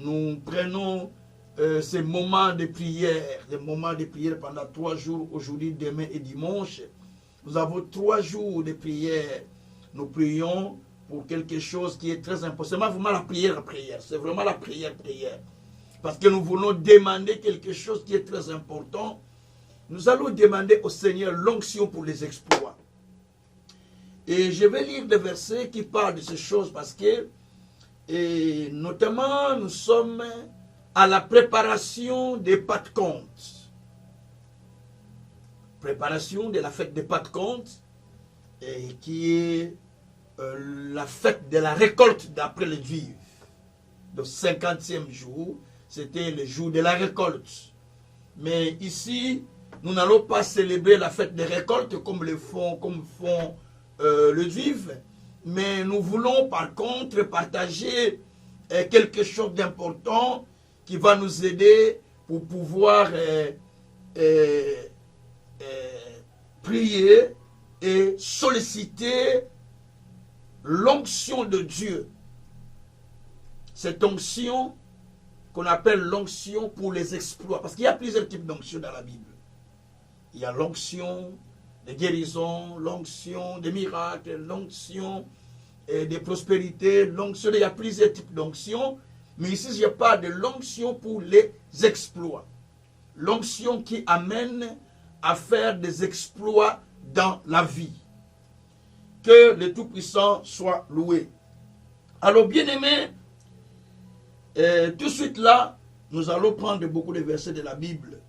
nous prenons ces moments de prière, des moments de prière pendant 3 jours, aujourd'hui, demain et dimanche. Nous avons 3 jours de prière. Nous prions pour quelque chose qui est très important. C'est vraiment la prière, c'est vraiment la prière. Parce que nous voulons demander quelque chose qui est très important. Nous allons demander au Seigneur l'onction pour les exploits. Et je vais lire des versets qui parlent de ces choses parce que, et notamment, nous sommes à la préparation des Pentecôtes. Préparation de la fête des Pentecôtes, qui est la fête de la récolte d'après les Juifs. Le 50e jour, c'était le jour de la récolte. Mais ici, nous n'allons pas célébrer la fête des récoltes comme font les Juifs, mais nous voulons par contre partager quelque chose d'important qui va nous aider pour pouvoir prier et solliciter l'onction de Dieu. Cette onction qu'on appelle l'onction pour les exploits. Parce qu'il y a plusieurs types d'onction dans la Bible. Il y a l'onction de guérison, l'onction des miracles, l'onction des prospérités, l'onction, il y a plusieurs types d'onction. Mais ici, je parle de l'onction pour les exploits. L'onction qui amène à faire des exploits dans la vie. Que le Tout-Puissant soit loué. Alors, bien-aimés, tout de suite là, nous allons prendre beaucoup de versets de la Bible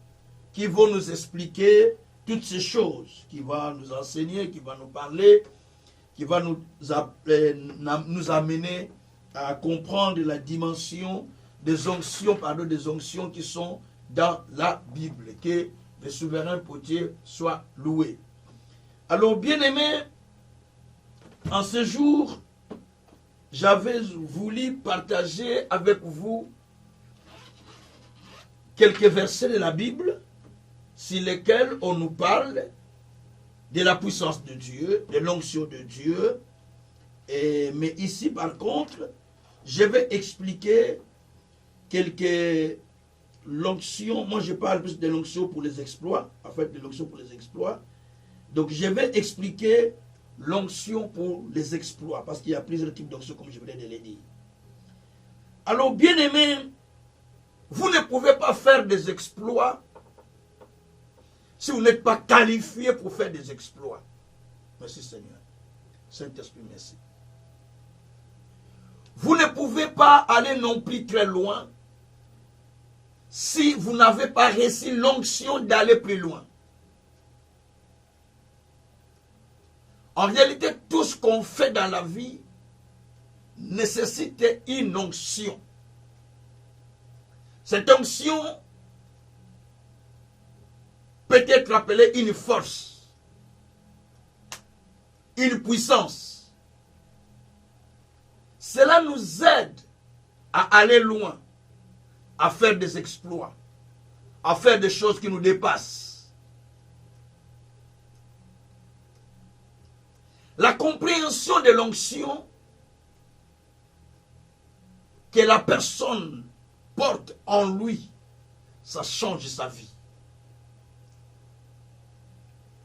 qui vont nous expliquer toutes ces choses, qui vont nous enseigner, qui vont nous parler, qui vont nous amener à comprendre la dimension des onctions, des onctions qui sont dans la Bible. Que le souverain potier soit loué. Alors, bien-aimés, en ce jour, j'avais voulu partager avec vous quelques versets de la Bible sur lesquels on nous parle de la puissance de Dieu, de l'onction de Dieu. Mais ici, par contre, je vais expliquer quelques l'onction. Moi, je parle plus de l'onction pour les exploits, en fait, de l'onction pour les exploits. Donc, je vais expliquer l'onction pour les exploits, parce qu'il y a plusieurs types d'onction, comme je venais de le dire. Alors, bien aimés, vous ne pouvez pas faire des exploits si vous n'êtes pas qualifié pour faire des exploits. Merci Seigneur. Saint-Esprit, merci. Vous ne pouvez pas aller non plus très loin si vous n'avez pas reçu l'onction d'aller plus loin. En réalité, tout ce qu'on fait dans la vie nécessite une onction. Cette onction peut être appelée une force, une puissance. Cela nous aide à aller loin, à faire des exploits, à faire des choses qui nous dépassent. La compréhension de l'onction que la personne porte en lui, ça change sa vie.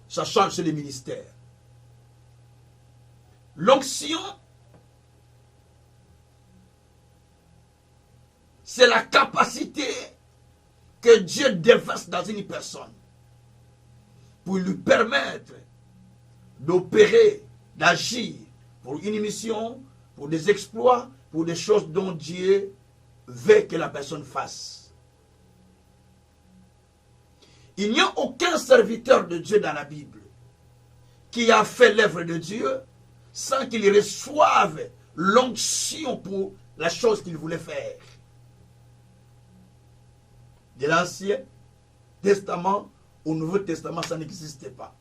Ça change le ministère. L'onction, c'est la capacité que Dieu déverse dans une personne pour lui permettre d'opérer, d'agir pour une mission, pour des exploits, pour des choses dont Dieu veut que la personne fasse. Il n'y a aucun serviteur de Dieu dans la Bible qui a fait l'œuvre de Dieu sans qu'il reçoive l'onction pour la chose qu'il voulait faire. De l'Ancien Testament au Nouveau Testament, ça n'existait pas.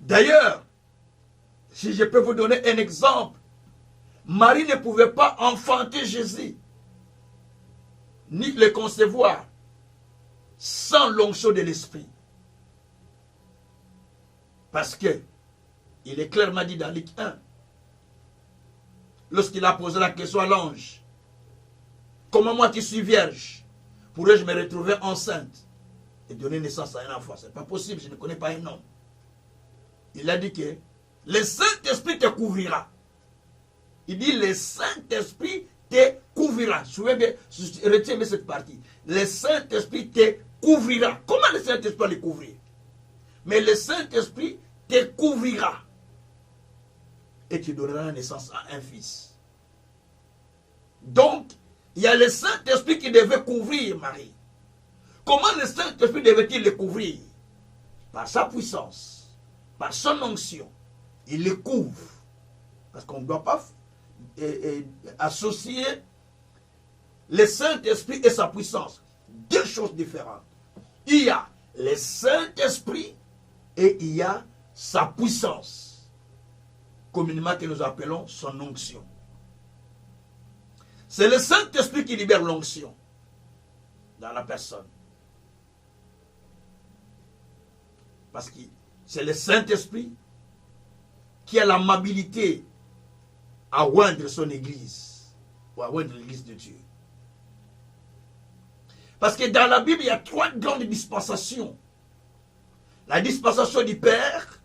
D'ailleurs, si je peux vous donner un exemple, Marie ne pouvait pas enfanter Jésus, ni le concevoir, sans l'onction de l'Esprit. Parce que, il est clairement dit dans Luc 1, lorsqu'il a posé la question à l'ange, Comment moi qui suis vierge, pourrais-je me retrouver enceinte et donner naissance à un enfant? Ce n'est pas possible, je ne connais pas un homme. Il a dit que le Saint-Esprit te couvrira. Il dit le Saint-Esprit te couvrira. Retiens bien cette partie. Le Saint-Esprit te couvrira. Comment le Saint-Esprit va le couvrir? Mais le Saint-Esprit te couvrira. Et tu donneras naissance à un fils. Donc, il y a le Saint-Esprit qui devait couvrir Marie. Comment le Saint-Esprit devait-il le couvrir? Par sa puissance, par son onction. Il le couvre. Parce qu'on ne doit pas associer le Saint-Esprit et sa puissance. Deux choses différentes. Il y a le Saint-Esprit et il y a sa puissance. Communément que nous appelons son onction. C'est le Saint-Esprit qui libère l'onction dans la personne. Parce que c'est le Saint-Esprit qui a l'amabilité à oindre son église, ou à oindre l'église de Dieu. Parce que dans la Bible, il y a trois grandes dispensations. La dispensation du Père,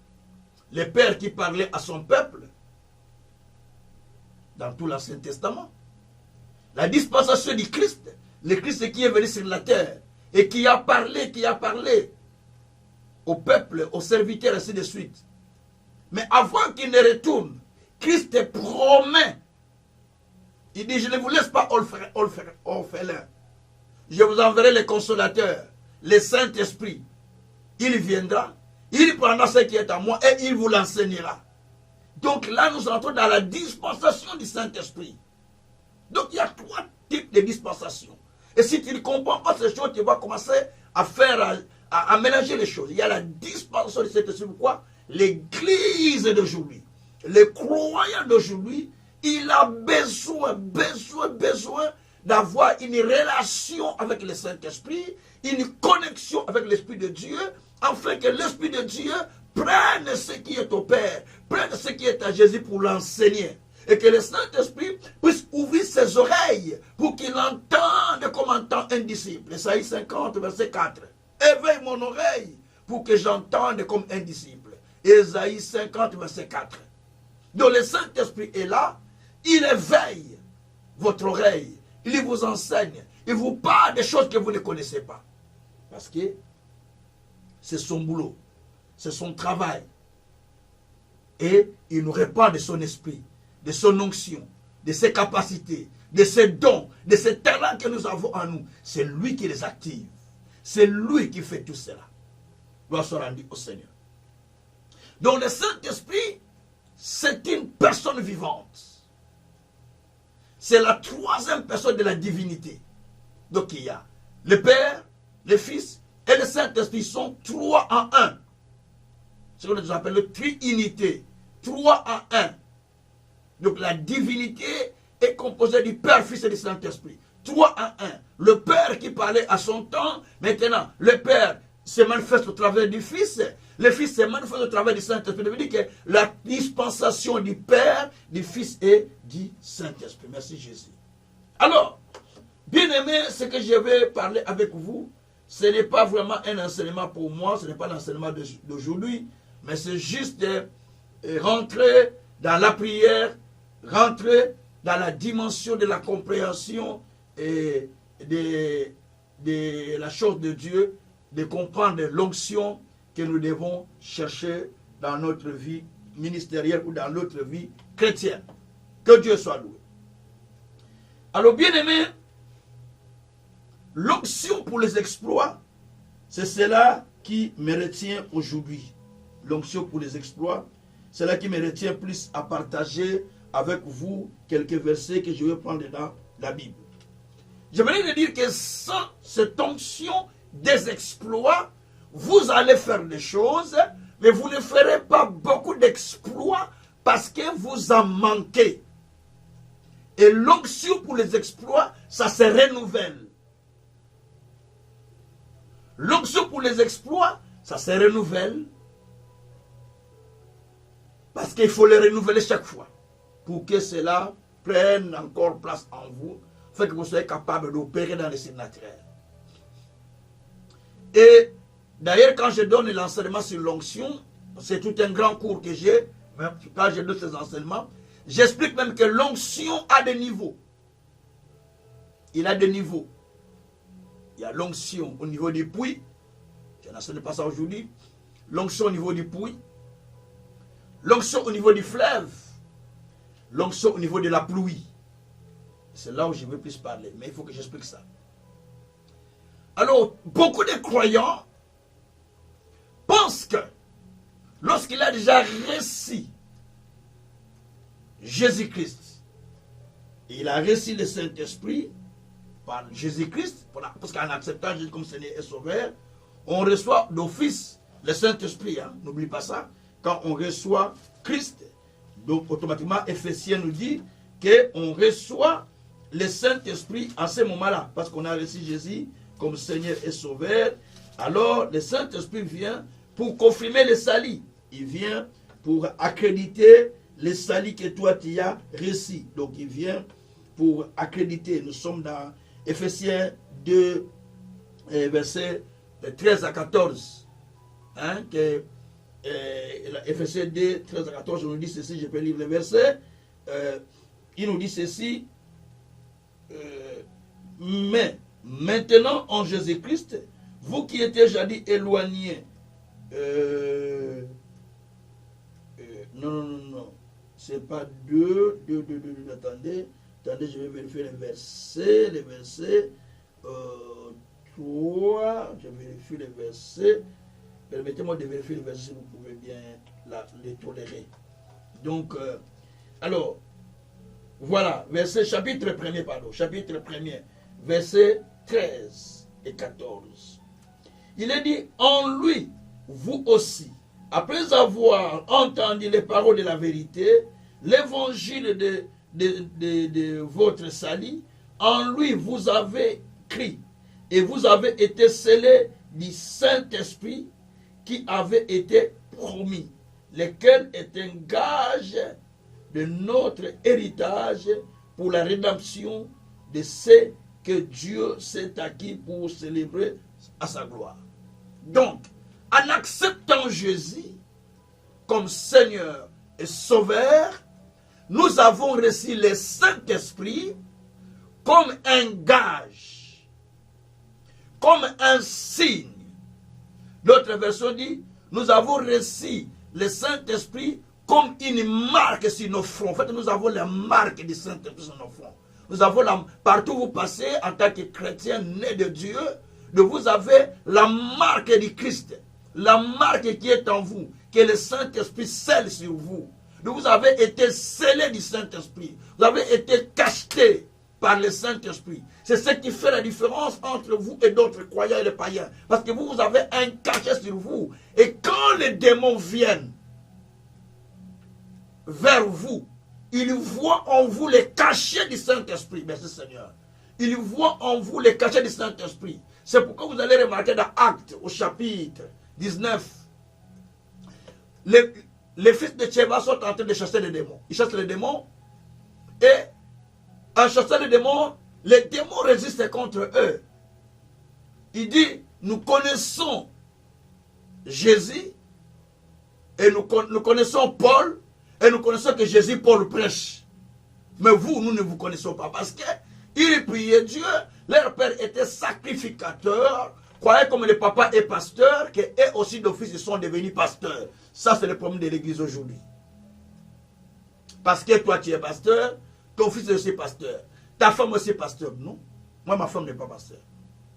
le Père qui parlait à son peuple, dans tout l'Ancien Testament. La dispensation du Christ, le Christ qui est venu sur la terre, et qui a parlé au peuple, aux serviteurs, ainsi de suite. Mais avant qu'il ne retourne, Christ te promet. Il dit, je ne vous laisse pas orphelin. Je vous enverrai le consolateur, le Saint-Esprit. Il viendra, il prendra ce qui est à moi et il vous l'enseignera. Donc là, nous entrons dans la dispensation du Saint-Esprit. Donc il y a trois types de dispensations. Et si tu ne comprends pas ces choses, tu vas commencer à mélanger les choses. Il y a la dispensation du Saint-Esprit. Pourquoi? L'église d'aujourd'hui, les croyants d'aujourd'hui, il a besoin d'avoir une relation avec le Saint-Esprit, une connexion avec l'Esprit de Dieu, afin que l'Esprit de Dieu prenne ce qui est au Père, prenne ce qui est à Jésus pour l'enseigner. Et que le Saint-Esprit puisse ouvrir ses oreilles pour qu'il entende comme entend un disciple. Esaïe 50, verset 4. Éveille mon oreille pour que j'entende comme un disciple. Esaïe 50, verset 4. Donc le Saint-Esprit est là, il éveille votre oreille, il vous enseigne, il vous parle des choses que vous ne connaissez pas. Parce que c'est son boulot, c'est son travail. Et il nous répand de son esprit, de son onction, de ses capacités, de ses dons, de ses talents que nous avons en nous. C'est lui qui les active. C'est lui qui fait tout cela. Gloire soit rendue au Seigneur. Donc le Saint-Esprit, c'est une personne vivante. C'est la troisième personne de la divinité. Donc il y a le Père, le Fils et le Saint-Esprit. Ils sont trois en un. C'est ce que nous appelons la Trinité. Trois en un. Donc la divinité est composée du Père, Fils et du Saint-Esprit. Trois en un. Le Père qui parlait à son temps, maintenant le Père se manifeste au travers du Fils, le Fils se manifeste au travers du Saint-Esprit. Ça veut dire que la dispensation du Père, du Fils et du Saint-Esprit. Merci Jésus. Alors, bien aimé, ce que je vais parler avec vous, ce n'est pas vraiment un enseignement pour moi, ce n'est pas l'enseignement d'aujourd'hui, mais c'est juste de rentrer dans la prière, rentrer dans la dimension de la compréhension et de la chose de Dieu, de comprendre l'onction que nous devons chercher dans notre vie ministérielle ou dans notre vie chrétienne. Que Dieu soit loué. Alors, bien aimé, l'onction pour les exploits, c'est cela qui me retient aujourd'hui. L'onction pour les exploits, c'est là qui me retient plus à partager avec vous quelques versets que je vais prendre dans la Bible. J'aimerais vous dire que sans cette onction des exploits, vous allez faire des choses, mais vous ne ferez pas beaucoup d'exploits parce que vous en manquez. Et l'onction pour les exploits, ça se renouvelle. L'onction pour les exploits, ça se renouvelle parce qu'il faut les renouveler chaque fois pour que cela prenne encore place en vous fait que vous soyez capable d'opérer dans les signes naturels. Et d'ailleurs, quand je donne l'enseignement sur l'onction, c'est tout un grand cours que j'ai, même quand je donne ces enseignements, j'explique même que l'onction a des niveaux. Il a des niveaux. Il y a l'onction au niveau du puits, je n'enseigne pas ça aujourd'hui, l'onction au niveau du puits, l'onction au niveau du fleuve, l'onction au niveau de la pluie. C'est là où je veux plus parler, mais il faut que j'explique ça. Alors, beaucoup de croyants pensent que lorsqu'il a déjà reçu Jésus-Christ, il a reçu le Saint-Esprit par Jésus-Christ, parce qu'en acceptant Jésus comme Seigneur et Sauveur, on reçoit d'office le Saint-Esprit. Hein, n'oublie pas ça. Quand on reçoit Christ, donc automatiquement, Éphésiens nous dit qu'on reçoit le Saint-Esprit à ce moment-là, parce qu'on a reçu Jésus comme Seigneur et Sauveur. Alors, le Saint-Esprit vient pour confirmer le salut. Il vient pour accréditer le salut que toi tu as reçu. Donc, il vient pour accréditer. Nous sommes dans Éphésiens 2, versets 13 à 14. Hein, que, Éphésiens 2, 13 à 14, on nous dit ceci, je peux lire le verset. Il nous dit ceci. Mais maintenant en Jésus-Christ, vous qui étiez jadis éloignés, non, c'est pas attendez, je vais vérifier les versets, 3, je vérifie les versets, permettez-moi de vérifier les versets si vous pouvez bien les tolérer. Donc, alors, voilà, chapitre 1er, versets 13 et 14. Il est dit, en lui, vous aussi, après avoir entendu les paroles de la vérité, l'évangile de votre salut, en lui vous avez cru et vous avez été scellés du Saint-Esprit qui avait été promis, lequel est un gage de notre héritage pour la rédemption de ce que Dieu s'est acquis pour célébrer à sa gloire. Donc, en acceptant Jésus comme Seigneur et Sauveur, nous avons reçu le Saint-Esprit comme un gage, comme un signe. L'autre version dit, nous avons reçu le Saint-Esprit comme une marque sur nos fronts. En fait, nous avons la marque du Saint-Esprit sur nos fronts. Nous avons partout où vous passez en tant que chrétien né de Dieu, vous avez la marque du Christ, la marque qui est en vous, que le Saint-Esprit scelle sur vous. Vous avez été scellé du Saint-Esprit. Vous avez été cacheté par le Saint-Esprit. C'est ce qui fait la différence entre vous et d'autres croyants et les païens. Parce que vous avez un cachet sur vous. Et quand les démons viennent vers vous, ils voient en vous les cachets du Saint-Esprit. Merci Seigneur. Ils voient en vous les cachets du Saint-Esprit. C'est pourquoi vous allez remarquer dans Actes, au chapitre 19, les fils de Tchéva sont en train de chasser les démons. Ils chassent les démons. Et en chassant les démons résistent contre eux. Il dit, nous connaissons Jésus, et nous connaissons Paul, et nous connaissons que Jésus, Paul prêche. Mais vous, nous ne vous connaissons pas. Parce qu'ils priaient Dieu, leur père était sacrificateur, croyaient comme le papa est pasteur, qu'eux aussi d'office ils sont devenus pasteurs. Ça, c'est le problème de l'église aujourd'hui. Parce que toi, tu es pasteur, ton fils est aussi pasteur. Ta femme aussi est pasteur. Non, moi, ma femme n'est pas pasteur.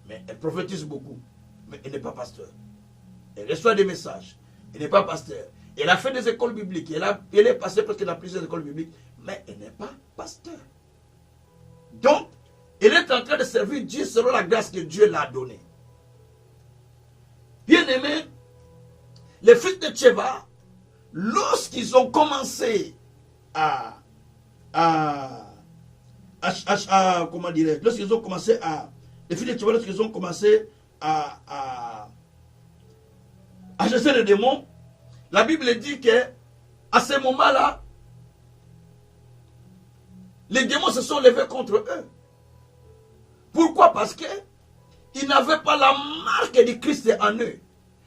Mais elle prophétise beaucoup. Mais elle n'est pas pasteur. Elle reçoit des messages. Elle n'est pas pasteur. Elle a fait des écoles bibliques. Elle est passée parce qu'elle a plusieurs écoles bibliques. Mais elle n'est pas pasteur. Donc, elle est en train de servir Dieu selon la grâce que Dieu l'a donnée. Bien aimé, les fils de Tchéva, lorsqu'ils ont commencé comment dirais-je, lorsqu'ils ont commencé les fils de Tchéva, lorsqu'ils ont commencé à chasser les démons, la Bible dit que à ce moment-là, les démons se sont levés contre eux. parce qu'ils n'avaient pas la marque du Christ en eux.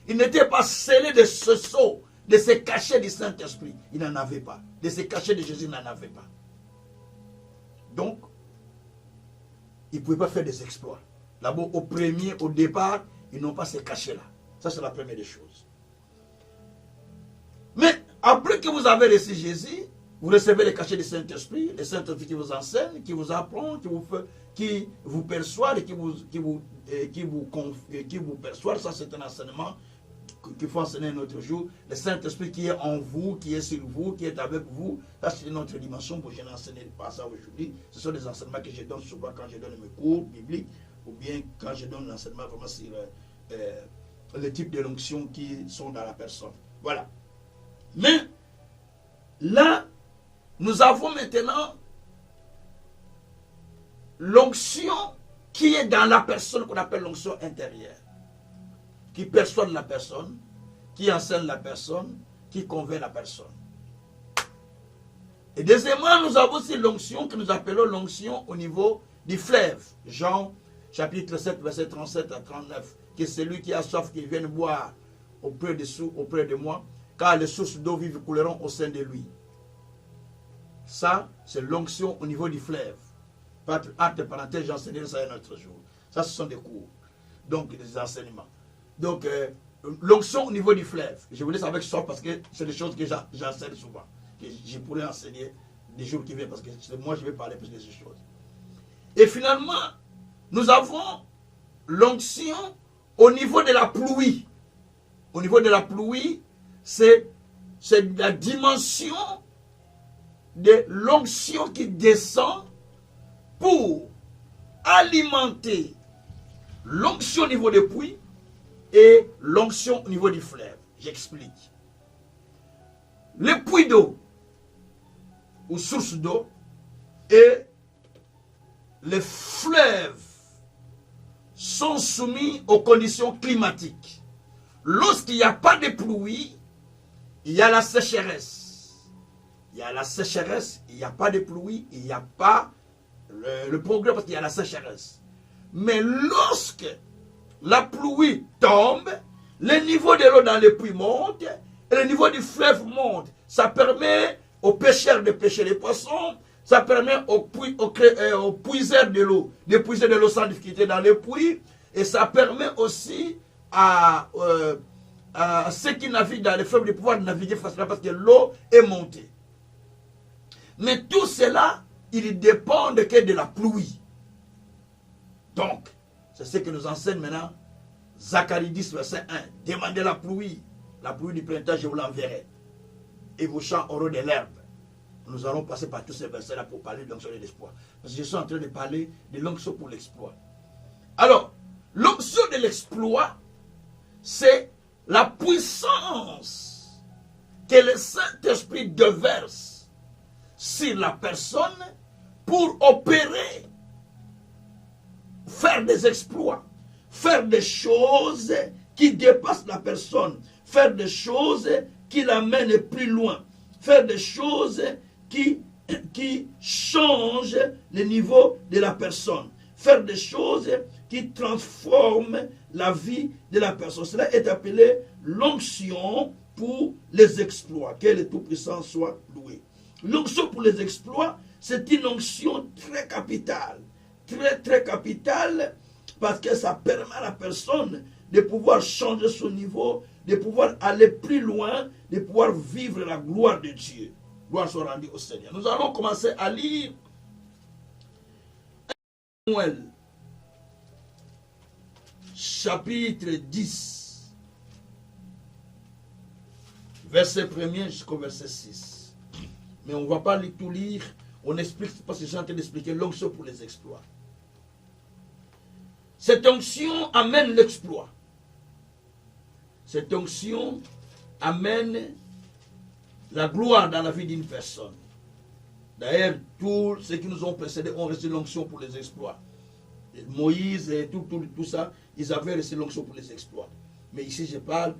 Ils n'étaient pas scellés de ce sceau, de ce cachet du Saint-Esprit. Ils n'en avaient pas. De ce cachet de Jésus, ils n'en avaient pas. Donc, ils ne pouvaient pas faire des exploits. D'abord, au départ, ils n'ont pas ce cachet-là. Ça, c'est la première des choses. Mais après que vous avez reçu Jésus, vous recevez le cachet du Saint-Esprit, le Saint-Esprit qui vous enseigne, qui vous apprend, qui vous persuade, qui vous persuade. Ça, c'est un enseignement qu'il faut enseigner un autre jour. Le Saint-Esprit qui est en vous, qui est sur vous, qui est avec vous. Ça, c'est une autre dimension pour je n'enseigne pas ça aujourd'hui. Ce sont des enseignements que je donne souvent quand je donne mes cours bibliques ou bien quand je donne l'enseignement vraiment sur le type de l'onction qui sont dans la personne. Voilà. Mais là, nous avons maintenant l'onction qui est dans la personne qu'on appelle l'onction intérieure, qui persuade la personne, qui enseigne la personne, qui convainc la personne. Et deuxièmement, nous avons aussi l'onction que nous appelons l'onction au niveau du fleuve. Jean chapitre 7, verset 37 à 39, que celui qui a soif, qui vienne boire auprès de moi, car les sources d'eau vive couleront au sein de lui. Ça, c'est l'onction au niveau du fleuve. Entre parenthèses, j'enseignerai ça un autre jour. Ça, ce sont des cours. Donc, des enseignements. Donc, l'onction au niveau du fleuve. Je vous laisse avec ça parce que c'est des choses que j'enseigne souvent. Que je pourrais enseigner des jours qui viennent parce que moi, je vais parler plus de ces choses. Et finalement, nous avons l'onction au niveau de la pluie. Au niveau de la pluie, c'est la dimension de l'onction qui descend pour alimenter l'onction au niveau des puits et l'onction au niveau du fleuve. J'explique. Les puits d'eau ou sources d'eau et les fleuves sont soumis aux conditions climatiques. Lorsqu'il n'y a pas de pluie, il y a la sécheresse. Il y a la sécheresse, il n'y a pas de pluie, il n'y a pas le progrès parce qu'il y a la sécheresse. Mais lorsque la pluie tombe, le niveau de l'eau dans les puits monte et le niveau du fleuve monte. Ça permet aux pêcheurs de pêcher les poissons, ça permet aux puiseurs de l'eau de puiser de l'eau sans difficulté dans les puits et ça permet aussi à ceux qui naviguent dans les fleuves de pouvoir naviguer facilement parce que l'eau est montée. Mais tout cela, il dépend que de la pluie. Donc, c'est ce que nous enseigne maintenant Zacharie 10, verset 1. Demandez la pluie du printemps, je vous l'enverrai. Et vos champs auront de l'herbe. Nous allons passer par tous ces versets-là pour parler de l'onction de l'espoir. Parce que je suis en train de parler de l'onction pour l'exploit. Alors, l'onction de l'exploit, c'est la puissance que le Saint-Esprit déverse sur la personne pour opérer, faire des exploits, faire des choses qui dépassent la personne, faire des choses qui l'amènent plus loin, faire des choses qui changent le niveau de la personne, faire des choses qui transforment la vie de la personne. Cela est appelé l'onction pour les exploits. Que le Tout-Puissant soit loué. L'onction pour les exploits, c'est une onction très capitale. Très capitale parce que ça permet à la personne de pouvoir changer son niveau, de pouvoir aller plus loin, de pouvoir vivre la gloire de Dieu. Gloire soit rendue au Seigneur. Nous allons commencer à lire Samuel, chapitre 10, verset 1er jusqu'au verset 6. Mais on ne va pas tout lire, on explique parce que je suis en train d'expliquer l'onction pour les exploits. Cette onction amène l'exploit. Cette onction amène la gloire dans la vie d'une personne. D'ailleurs, tous ceux qui nous ont précédés ont reçu l'onction pour les exploits. Et Moïse et tout ça, ils avaient reçu l'onction pour les exploits. Mais ici, je parle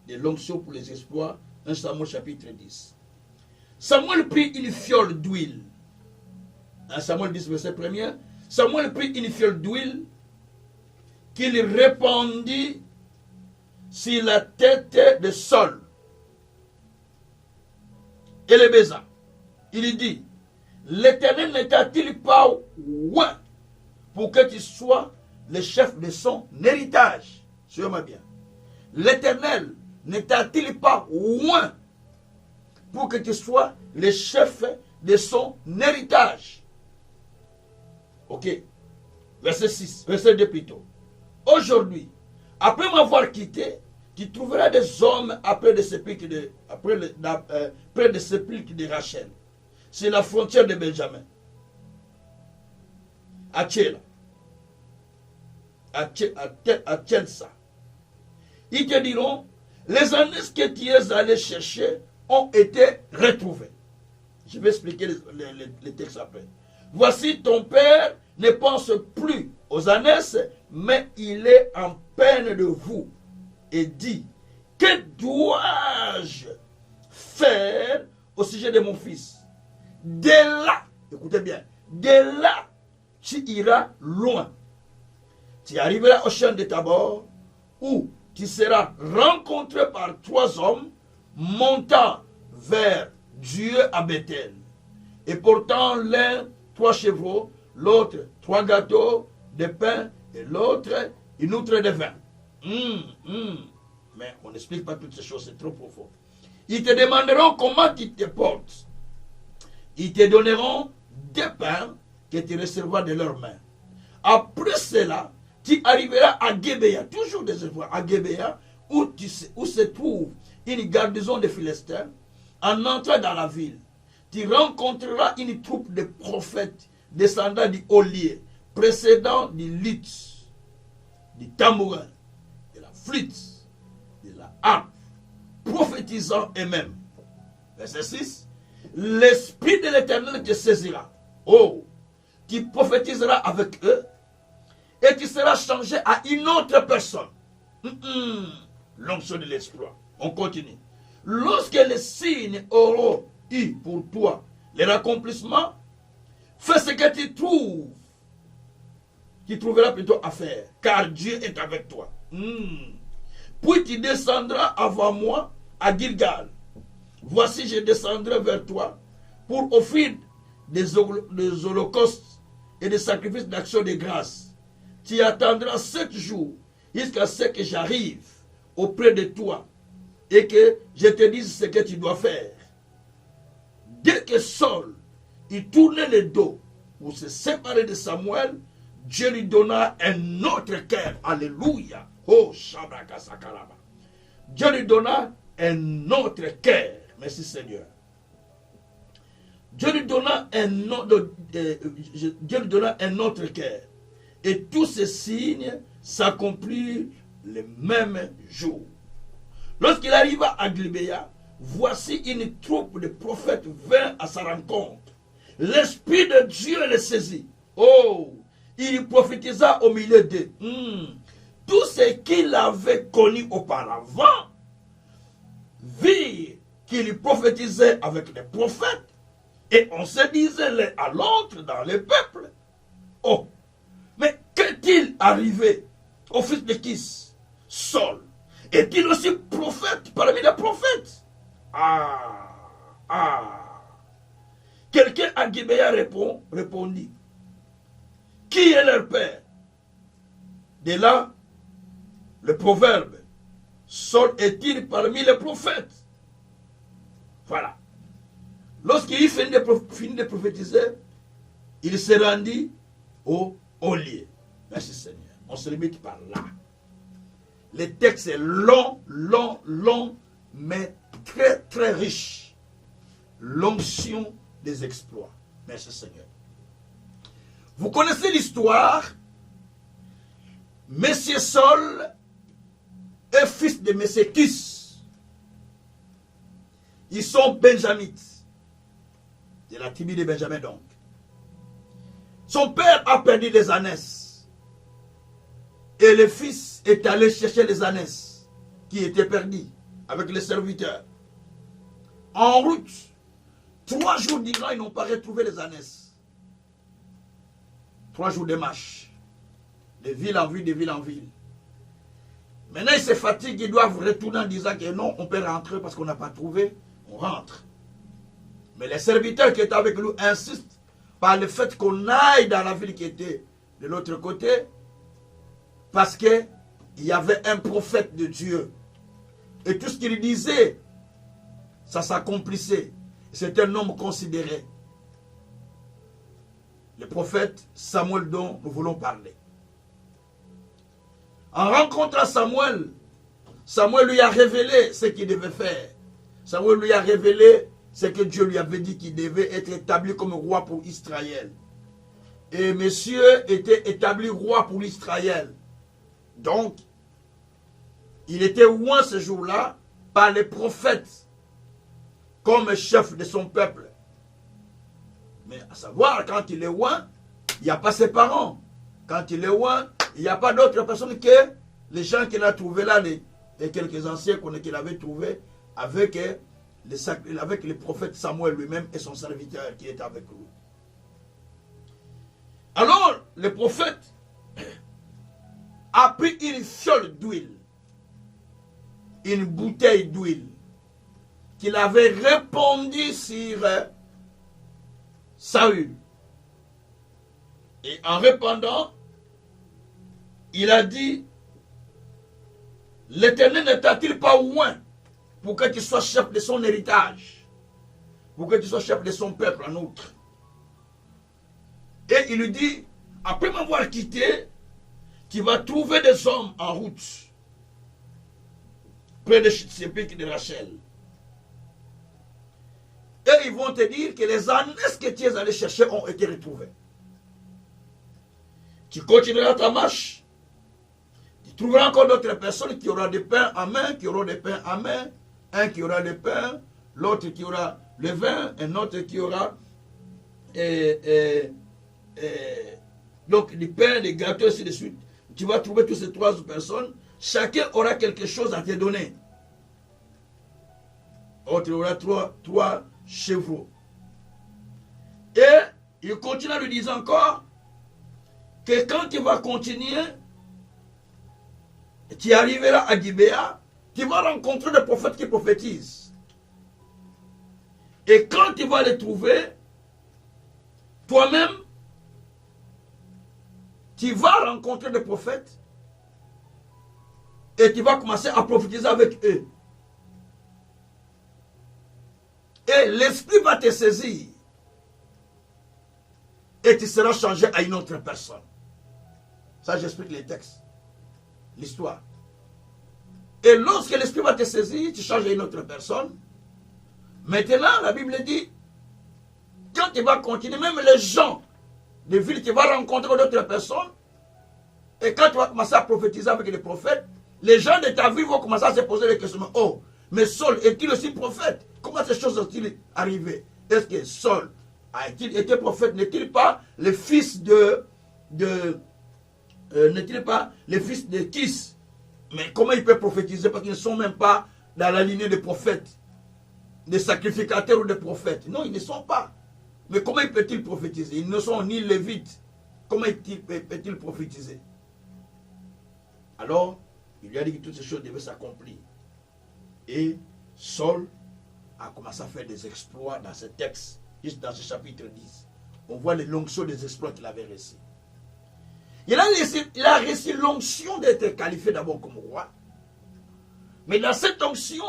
de l'onction pour les exploits, 1 Samuel chapitre 10. Samuel prit une fiole d'huile. 1 Samuel 10, verset 1er. Samuel prit une fiole d'huile qu'il répandit sur la tête de Saul et le baisa. Il dit, l'Éternel n'état-il pas loin pour que tu sois le chef de son héritage? Suivez-moi bien. L'Éternel n'état-il pas loin pour que tu sois le chef de son héritage? Ok. Verset 6, verset 2 plutôt. Aujourd'hui, après m'avoir quitté, tu trouveras des hommes près des sépulcres de Rachel. C'est la frontière de Benjamin. À Tchéla. À Tchelsa. Ils te diront, les années que tu es allé chercher ont été retrouvées. Je vais expliquer les textes après. Voici ton père ne pense plus aux ânesses, mais il est en peine de vous. Et dit, que dois-je faire au sujet de mon fils? Dès là, écoutez bien, dès là, tu iras loin. Tu arriveras au champ de Tabor, où tu seras rencontré par 3 hommes montant vers Dieu à Bethel, et portant l'un 3 chevreaux, l'autre 3 gâteaux de pain, et l'autre une outre de vin. Mais on n'explique pas toutes ces choses, c'est trop profond. Ils te demanderont comment tu te portes. Ils te donneront des pains que tu recevras de leurs mains. Après cela, tu arriveras à Gébéa, toujours des fois à Gébéa, où se trouve une garnison de Philistins. En entrant dans la ville, tu rencontreras une troupe de prophètes descendant du haut lieu, précédant du luth, du tambourin, de la flûte, de la harpe, prophétisant eux-mêmes. Verset 6. L'Esprit de l'Éternel te saisira. Oh, tu prophétiseras avec eux et tu seras changé à une autre personne. L'onction de l'exploit. On continue. Lorsque les signes auront eu pour toi leur accomplissement, fais ce que tu trouves. Tu trouveras plutôt à faire, car Dieu est avec toi. Puis tu descendras avant moi à Gilgal. Voici, je descendrai vers toi pour offrir des holocaustes et des sacrifices d'action de grâce. Tu attendras 7 jours jusqu'à ce que j'arrive auprès de toi et que je te dise ce que tu dois faire. Dès que Saul il tournait le dos pour se séparer de Samuel, Dieu lui donna un autre cœur. Alléluia. Oh, Shabraka Sakaraba. Dieu lui donna un autre cœur. Merci Seigneur. Dieu lui donna un autre cœur. Et tous ces signes s'accomplirent le même jour. Lorsqu'il arriva à Gibéa, voici une troupe de prophètes vint à sa rencontre. L'Esprit de Dieu les saisit. Oh, il prophétisa au milieu d'eux. Tout ce qu'il avait connu auparavant, virent qu'il prophétisait avec les prophètes, et on se disait l'un à l'autre dans le peuple. Oh, mais qu'est-il arrivé au fils de Kis, Saul? Est-il aussi prophète parmi les prophètes? Quelqu'un à Gibéa répondit, qui est leur père? De là, le proverbe, Saul est-il parmi les prophètes? Voilà. Lorsqu'il finit de prophétiser, il se rendit au lieu. Merci Seigneur. On se limite par là. Le texte est long, mais très, très riche. L'onction des exploits. Merci Seigneur. Vous connaissez l'histoire. Monsieur Saul est fils de Monsieur Kis. Ils sont benjamites. De la tribu de Benjamin donc. Son père a perdu les ânesses. Et le fils est allé chercher les ânesses qui étaient perdus avec les serviteurs. En route, 3 jours durant, ils n'ont pas retrouvé les ânesses. 3 jours de marche. de ville en ville, de ville en ville. Maintenant, ils se fatiguent, ils doivent retourner en disant que non, on peut rentrer parce qu'on n'a pas trouvé, on rentre. Mais les serviteurs qui étaient avec nous insistent par le fait qu'on aille dans la ville qui était de l'autre côté, parce qu'il y avait un prophète de Dieu. Et tout ce qu'il disait, ça s'accomplissait. C'est un homme considéré. Le prophète Samuel dont nous voulons parler. En rencontrant Samuel, Samuel lui a révélé ce qu'il devait faire. Samuel lui a révélé ce que Dieu lui avait dit qu'il devait être établi comme roi pour Israël. Et monsieur était établi roi pour Israël. Donc, il était oint ce jour-là par les prophètes comme chef de son peuple. Mais à savoir, quand il est oint, il n'y a pas ses parents. Quand il est oint, il n'y a pas d'autres personnes que les gens qu'il a trouvés là, les quelques anciens qu'il avait trouvés avec le prophète Samuel lui-même et son serviteur qui était avec lui. Alors, le prophète a pris une fiole d'huile, une bouteille d'huile, qu'il avait répandue sur Saül. Et en répandant, il a dit, l'Éternel ne t'a-t-il pas oint pour que tu sois chef de son héritage, pour que tu sois chef de son peuple en outre. Et il lui dit, après m'avoir quitté, tu vas trouver des hommes en route, près de Sépik de Rachel. Et ils vont te dire que les ânesses que tu es allé chercher ont été retrouvées. Tu continueras ta marche. Tu trouveras encore d'autres personnes qui auront des pains en main, qui auront des pains en main. Un qui aura le pain, l'autre qui aura le vin, un autre qui aura donc des pains, des gâteaux, ainsi de suite. Tu vas trouver toutes ces trois personnes. Chacun aura quelque chose à te donner. L'autre aura trois chevaux. Et il continue à lui dire encore que quand tu vas continuer, tu arriveras à Gibéa, tu vas rencontrer des prophètes qui prophétisent. Et quand tu vas les trouver, toi-même, tu vas rencontrer des prophètes et tu vas commencer à prophétiser avec eux. Et l'esprit va te saisir. Et tu seras changé à une autre personne. Ça, j'explique les textes. L'histoire. Et lorsque l'esprit va te saisir, tu changes à une autre personne. Maintenant, la Bible dit, quand tu vas continuer, même les gens des villes, tu vas rencontrer d'autres personnes. Et quand tu vas commencer à prophétiser avec les prophètes, les gens de ta ville vont commencer à se poser des questions. Oh, mais Saul est-il aussi prophète? Comment ces choses sont-ils arrivées? Est-ce que Saul a-t-il été prophète? N'est-il pas le fils n'est-il pas le fils de Kis? Mais comment il peut prophétiser? Parce qu'ils ne sont même pas dans la lignée des prophètes, des sacrificateurs ou des prophètes. Non, ils ne sont pas. Mais comment peut-il prophétiser? Ils ne sont ni lévites. Comment peut-il prophétiser? Alors, il lui a dit que toutes ces choses devaient s'accomplir. Et Saul a commencé à faire des exploits dans ce texte, juste dans ce chapitre 10. On voit les l'onction des exploits qu'il avait reçus. Il a reçu l'onction d'être qualifié d'abord comme roi. Mais dans cette onction,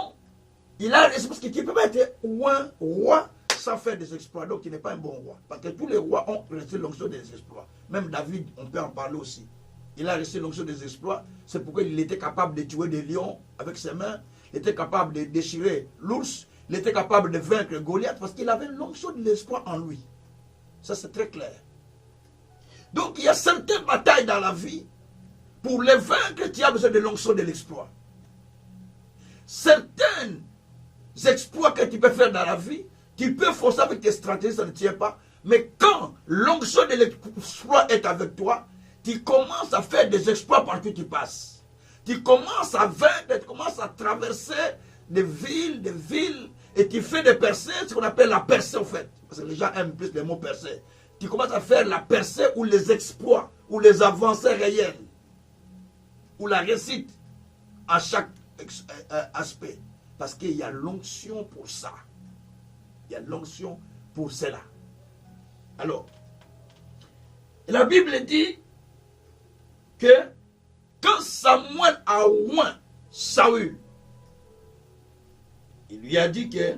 il a reçu, parce que tu ne peux pas être roi sans faire des exploits. Donc il n'est pas un bon roi. Parce que tous les rois ont reçu l'onction des exploits. Même David, on peut en parler aussi. Il a reçu l'onction des exploits. C'est pourquoi il était capable de tuer des lions avec ses mains. Il était capable de déchirer l'ours. Il était capable de vaincre Goliath parce qu'il avait l'onction de l'espoir en lui. Ça, c'est très clair. Donc, il y a certaines batailles dans la vie. Pour les vaincre, tu as besoin de l'onction de l'exploit. Certains exploits que tu peux faire dans la vie, tu peux forcer avec tes stratégies, ça ne tient pas. Mais quand l'onction de l'exploit est avec toi, tu commences à faire des exploits partout où tu passes. Tu commences à vaincre, tu commences à traverser des villes, et tu fais des percées, ce qu'on appelle la percée en fait. Parce que les gens aiment plus les mots percée. tu commences à faire la percée ou les exploits, ou les avancées réelles, ou la réussite à chaque aspect. Parce qu'il y a l'onction pour ça. Il y a l'onction pour cela. Alors, la Bible dit que quand Samuel a oint Saül, il lui a dit que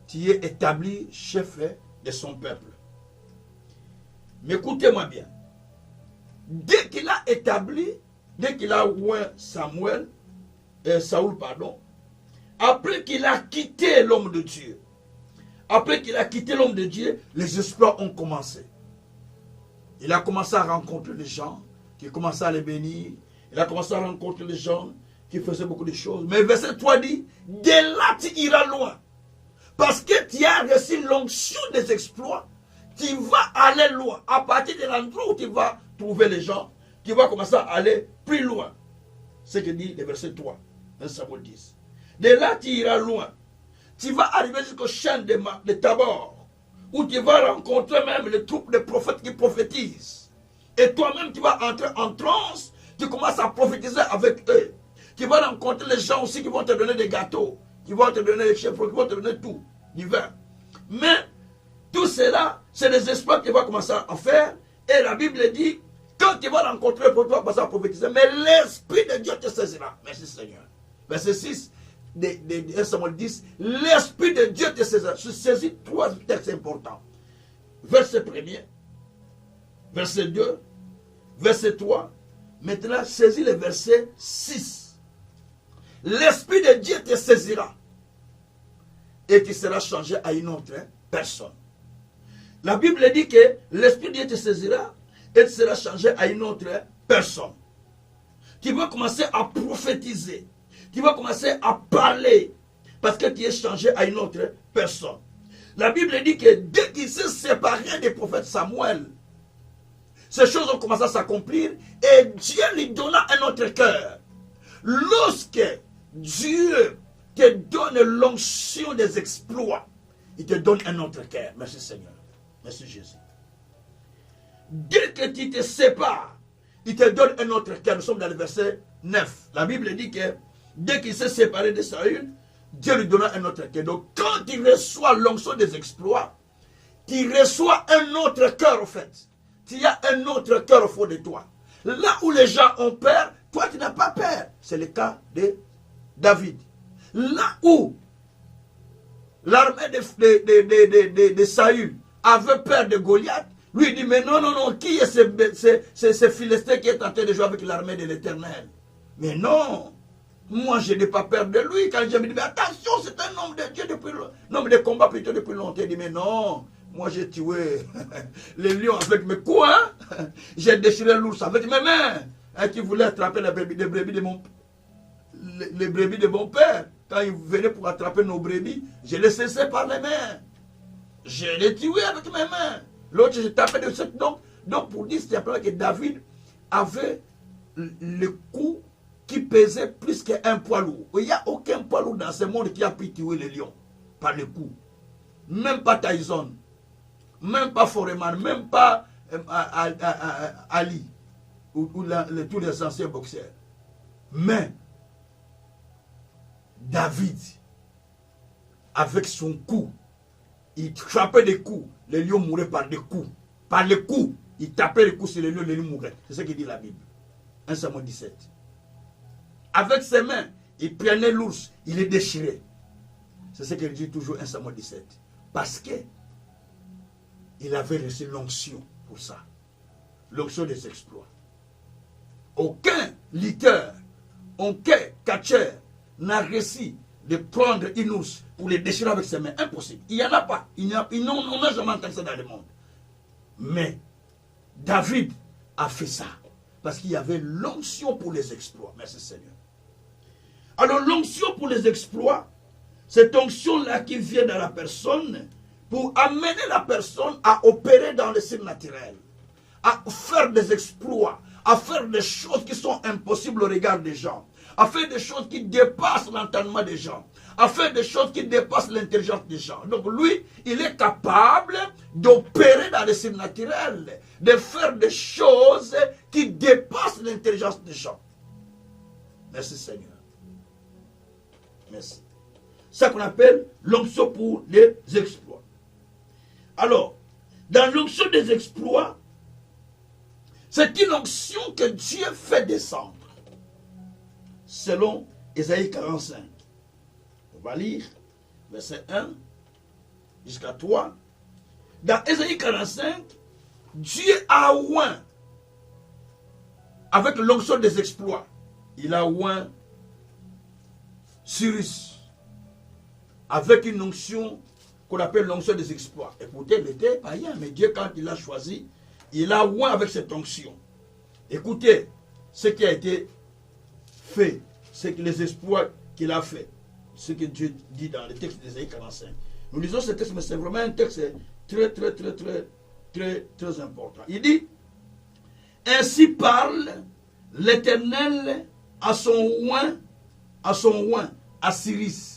tu es établi chef de son peuple. Mais écoutez-moi bien. Dès qu'il a établi, dès qu'il a oint Saül, après qu'il a quitté l'homme de Dieu, les exploits ont commencé. Il a commencé à rencontrer les gens qui commençaient à les bénir. Il a commencé à rencontrer les gens qui faisaient beaucoup de choses. Mais verset 3 dit, dès là tu iras loin. Parce que tu as reçu l'onction des exploits, tu vas aller loin. À partir de l'endroit où tu vas trouver les gens, tu vas commencer à aller plus loin. C'est ce que dit le verset 3, 1 Samuel 10. Dès là tu iras loin. Tu vas arriver jusqu'au chêne de Tabor, où tu vas rencontrer même les troupes de prophètes qui prophétisent. Et toi-même, tu vas entrer en transe, tu commences à prophétiser avec eux. Tu vas rencontrer les gens aussi qui vont te donner des gâteaux, qui vont te donner des chèvres, qui vont te donner tout, du vin. Mais tout cela, c'est des exploits que tu vas commencer à faire. Et la Bible dit, quand tu vas rencontrer, tu vas commencer à prophétiser, mais l'Esprit de Dieu te saisira. Merci Seigneur. Verset 6 de 1 Samuel 10, l'Esprit de Dieu te saisira. Je saisis trois textes importants. Verset 1er, verset 2, verset 3. Maintenant, saisis le verset 6. L'Esprit de Dieu te saisira et tu seras changé à une autre personne. La Bible dit que l'Esprit de Dieu te saisira et tu seras changé à une autre personne. Tu vas commencer à prophétiser. Tu vas commencer à parler parce que tu es changé à une autre personne. La Bible dit que dès qu'il s'est séparé des prophètes Samuel, ces choses ont commencé à s'accomplir et Dieu lui donna un autre cœur. Lorsque Dieu te donne l'onction des exploits, il te donne un autre cœur. Merci Seigneur. Merci Jésus. Dès que tu te sépares, il te donne un autre cœur. Nous sommes dans le verset 9. La Bible dit que dès qu'il s'est séparé de Saül, Dieu lui donna un autre cœur. Donc quand tu reçois l'onction des exploits, tu reçois un autre cœur en fait. Tu as un autre cœur au fond de toi. Là où les gens ont peur, toi tu n'as pas peur. C'est le cas de David. Là où l'armée de Saül avait peur de Goliath, lui il dit, mais non, non, non, qui est ce Philistin qui est en train de jouer avec l'armée de l'Éternel? Mais non, moi je n'ai pas peur de lui. Quand je me dis, mais attention, c'est un homme de Dieu depuis un homme de combat plutôt depuis longtemps. Il dit, mais non, moi j'ai tué les lions avec mes coups, hein? J'ai déchiré l'ours avec mes mains. Hein, qui voulait attraper les brebis de mon père. Quand il venait pour attraper nos brebis, je les cessais par les mains. Je les tué avec mes mains. L'autre, je tapais de cette. Donc pour dire simplement que David avait le coup qui pesait plus qu'un poids lourd. Il n'y a aucun poids lourd dans ce monde qui a pu tuer les lions par le coup. Même pas Tyson, même pas Foreman, même pas Ali, ou tous les anciens boxeurs. Mais David, avec son coup, il frappait des coups, les lions mouraient par des coups. Par les coups, il tapait les coups sur les lions mouraient. C'est ce que dit la Bible. 1 Samuel 17. Avec ses mains, il prenait l'ours, il les déchirait. C'est ce qu'il dit toujours 1 Samuel 17. Parce que il avait reçu l'onction pour ça. L'onction des exploits. Aucun lutteur, aucun catcheur n'a réussi de prendre une ours pour les déchirer avec ses mains. Impossible. Il n'y en a pas. On n'a jamais entendu ça dans le monde. Mais David a fait ça. Parce qu'il y avait l'onction pour les exploits. Merci Seigneur. Alors l'onction pour les exploits, cette onction-là qui vient dans la personne pour amener la personne à opérer dans le surnaturel, à faire des exploits, à faire des choses qui sont impossibles au regard des gens, à faire des choses qui dépassent l'entendement des gens, à faire des choses qui dépassent l'intelligence des gens. Donc lui, il est capable d'opérer dans le surnaturel, de faire des choses qui dépassent l'intelligence des gens. Merci Seigneur. Merci. C'est ça qu'on appelle l'onction pour les exploits. Alors, dans l'onction des exploits, c'est une onction que Dieu fait descendre. Selon Ésaïe 45. On va lire verset 1 jusqu'à 3. Dans Ésaïe 45, Dieu a oint avec l'onction des exploits. Il a oint Cyrus avec une onction qu'on appelle l'onction des exploits. Écoutez, il était païen, mais Dieu, quand il l'a choisi, il a oint avec cette onction. Écoutez ce qui a été fait, c'est que les exploits qu'il a fait, ce que Dieu dit dans le texte d'Ésaïe 45. Nous lisons ce texte, mais c'est vraiment un texte très important. Il dit, ainsi parle l'Éternel à son oint, à Cyrus.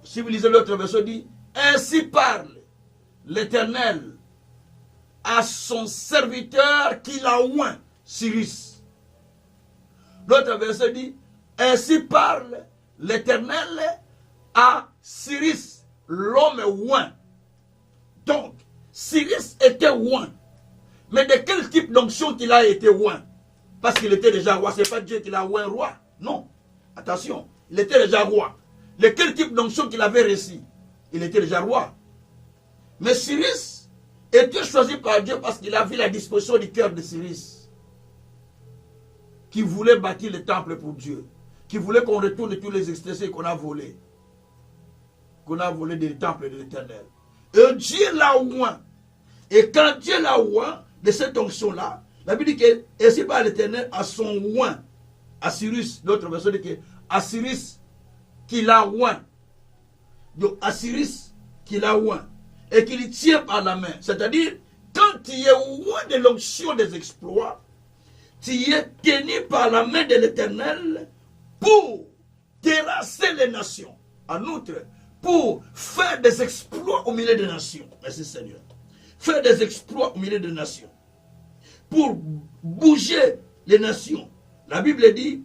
Si vous lisez l'autre verset, il dit, ainsi parle l'Éternel à son serviteur qu'il a oint, Cyrus. L'autre verset dit, ainsi parle l'Éternel à Cyrus, l'homme oint. Donc, Cyrus était oint. Mais de quel type d'onction qu'il a été oint? Parce qu'il était déjà roi. Ce n'est pas Dieu qui l'a oint roi. Non. Attention. Il était déjà roi. De quel type d'onction qu'il avait reçu? Il était déjà roi. Mais Cyrus était choisi par Dieu parce qu'il a vu la disposition du cœur de Cyrus, qui voulait bâtir le temple pour Dieu, qui voulait qu'on retourne tous les extraits qu'on a volés du temple de l'Éternel. Et Dieu l'a oint. Et quand Dieu l'a oint de cette onction-là, la Bible dit que ainsi par l'Éternel à son oint, à Cyrus, l'autre version dit que à Cyrus qui l'a oint. Donc à Cyrus qui l'a oint. Et qu'il tient par la main. C'est-à-dire, quand tu es oint de l'onction des exploits, tu es tenu par la main de l'Éternel pour terrasser les nations. En outre, pour faire des exploits au milieu des nations. Merci Seigneur. Faire des exploits au milieu des nations. Pour bouger les nations. La Bible dit,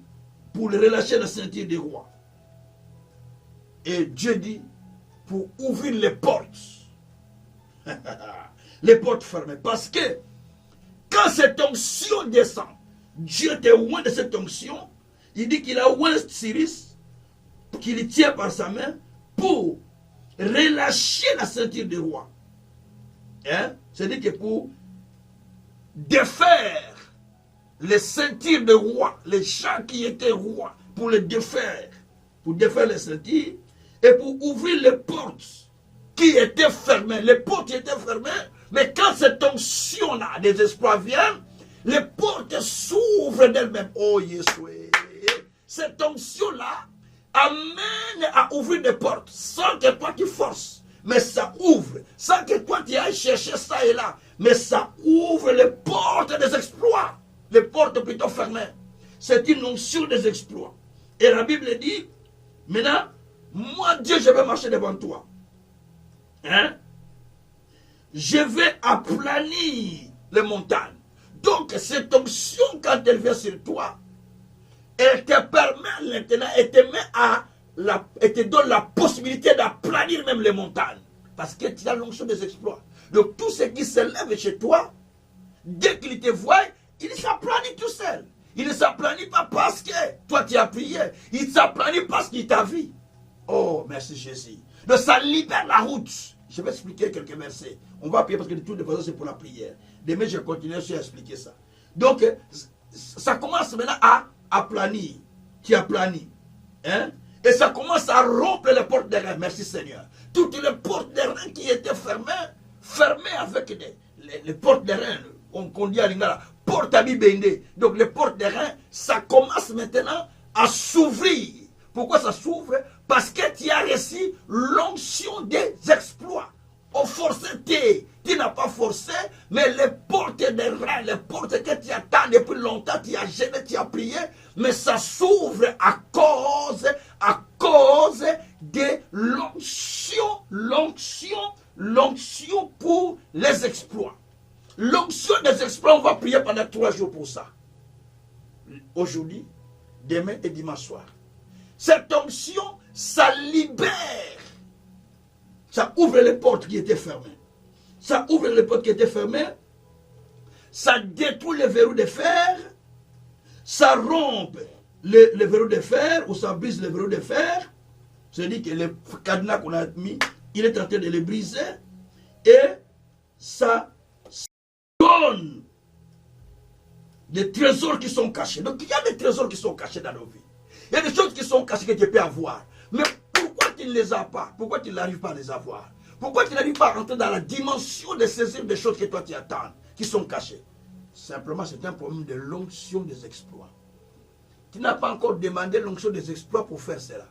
pour relâcher la ceinture des rois. Et Dieu dit, pour ouvrir les portes. Les portes fermées. Parce que, quand cette onction descend, Dieu était loin de cette onction. Il dit qu'il a oint Cyrus, qu'il tient par sa main, pour relâcher la ceinture des rois. Hein? C'est-à-dire que pour défaire les ceintures de rois, les gens qui étaient rois, pour les défaire, les ceintures, et pour ouvrir les portes qui étaient fermées. Les portes étaient fermées, mais quand cette onction-là des exploits vient, les portes s'ouvrent d'elles-mêmes. Oh Yeshua! Cette onction-là amène à ouvrir des portes, sans que toi tu forces, mais ça ouvre, sans que toi tu ailles chercher ça et là, mais ça ouvre les portes des exploits, les portes plutôt fermées. C'est une onction des exploits. Et la Bible dit, maintenant, moi Dieu, je vais marcher devant toi. Hein? Je vais aplanir les montagnes. Donc cette onction, quand elle vient sur toi, elle te permet maintenant, elle te donne la possibilité d'aplanir même les montagnes. Parce que tu as l'onction des exploits. Donc tout ce qui se lève chez toi, dès qu'il te voit, il s'aplanit tout seul. Il ne s'aplanit pas parce que toi tu as prié. Il s'aplanit parce qu'il t'a vu. Oh, merci Jésus. Donc ça libère la route. Je vais expliquer quelques versets. On va prier parce que de toutes les façons c'est pour la prière. Demain je continue à expliquer ça. Donc ça commence maintenant à aplanir. Qui aplanit. Hein? Et ça commence à rompre les portes des reins. Merci Seigneur. Toutes les portes des reins qui étaient fermées avec les portes des reins. On dit à Lingala, porte à Bibende. Donc les portes des reins, ça commence maintenant à s'ouvrir. Pourquoi ça s'ouvre? Parce que tu as reçu l'onction des exploits. Au forcé, tu n'as pas forcé, mais les portes des reins, les portes que tu attends depuis longtemps, tu as gêné, tu as prié, mais ça s'ouvre à cause pendant 3 jours pour ça. Aujourd'hui, demain et dimanche soir. Cette onction, ça libère. Ça ouvre les portes qui étaient fermées. Ça ouvre les portes qui étaient fermées. Ça détruit les verrous de fer. Ça rompt les verrous de fer ou ça brise les verrous de fer. C'est-à-dire que le cadenas qu'on a mis, il est en train de les briser. Et ça donne des trésors qui sont cachés. Donc il y a des trésors qui sont cachés dans nos vies. Il y a des choses qui sont cachées que tu peux avoir. Mais pourquoi tu ne les as pas? Pourquoi tu n'arrives pas à les avoir? Pourquoi tu n'arrives pas à rentrer dans la dimension de saisir des choses que toi tu attends, qui sont cachées? Simplement, c'est un problème de l'onction des exploits. Tu n'as pas encore demandé l'onction des exploits pour faire cela.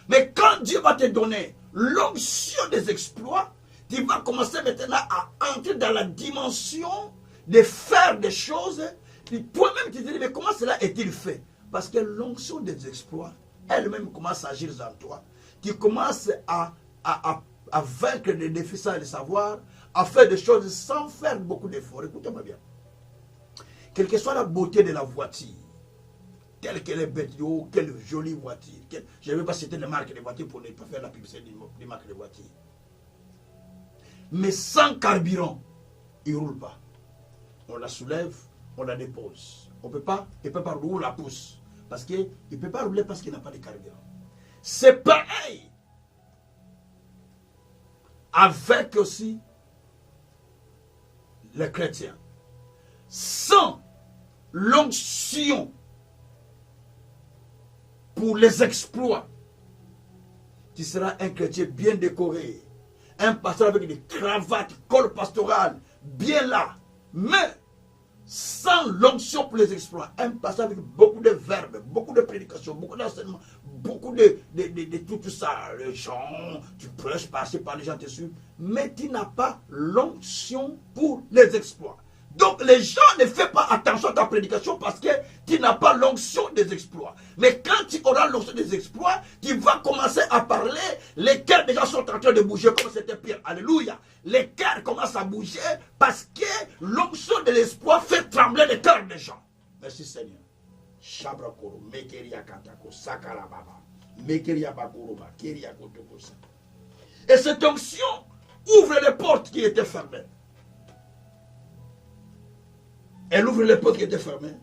Mais quand Dieu va te donner l'onction des exploits, tu vas commencer maintenant à entrer dans la dimension de faire des choses. Toi-même, tu te dis, mais comment cela est-il fait? Parce que l'onction des exploits, elle-même commence à agir en toi. Tu commences à vaincre des défis sans le savoir, à faire des choses sans faire beaucoup d'efforts. Écoutez-moi bien. Quelle que soit la beauté de la voiture, telle qu'elle est bête, oh, quelle jolie voiture. Je ne vais pas citer les marques de voitures pour ne pas faire la publicité des marques de voitures. Mais sans carburant, il ne roule pas. On la soulève, on la dépose. On peut pas, il ne peut pas rouler, on la pousse. Parce qu'il ne peut pas rouler parce qu'il n'a pas de carburant. C'est pareil avec aussi les chrétiens. Sans l'onction pour les exploits, tu seras un chrétien bien décoré, un pasteur avec des cravates, col pastoral, bien là. Mais sans l'onction pour les exploits, un pasteur avec beaucoup de verbes, beaucoup de prédications, beaucoup d'enseignements, beaucoup de tout ça, les gens, tu prêches, passer par les gens te suivent, mais tu n'as pas l'onction pour les exploits. Donc les gens ne font pas attention à ta prédication parce que tu n'as pas l'onction des exploits. Mais quand tu auras l'onction des exploits, tu vas commencer à parler, les cœurs des gens sont en train de bouger comme c'était Pierre. Alléluia. Les cœurs commencent à bouger parce que l'onction de l'espoir fait trembler les cœurs des gens. Merci Seigneur. Shabrakoro, Mekeria Katako, Sakarababa, Mekeria Bakuruba, Keria Kotokosa. Et cette onction ouvre les portes qui étaient fermées. Elle ouvre les portes qui étaient fermées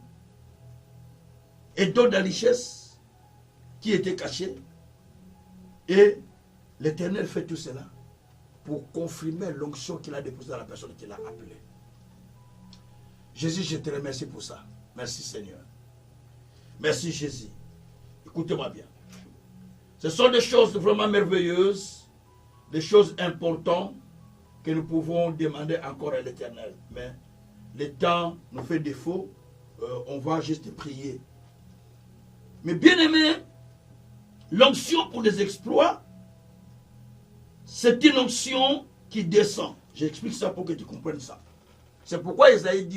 et donne la richesse qui était cachée. Et l'Éternel fait tout cela pour confirmer l'onction qu'il a déposée dans la personne qu'il a appelée. Jésus, je te remercie pour ça. Merci Seigneur. Merci Jésus. Écoutez-moi bien. Ce sont des choses vraiment merveilleuses, des choses importantes que nous pouvons demander encore à l'Éternel. Mais le temps nous fait défaut, on va juste prier. Mais bien aimé, l'onction pour les exploits, c'est une onction qui descend. J'explique ça pour que tu comprennes ça. C'est pourquoi Ésaïe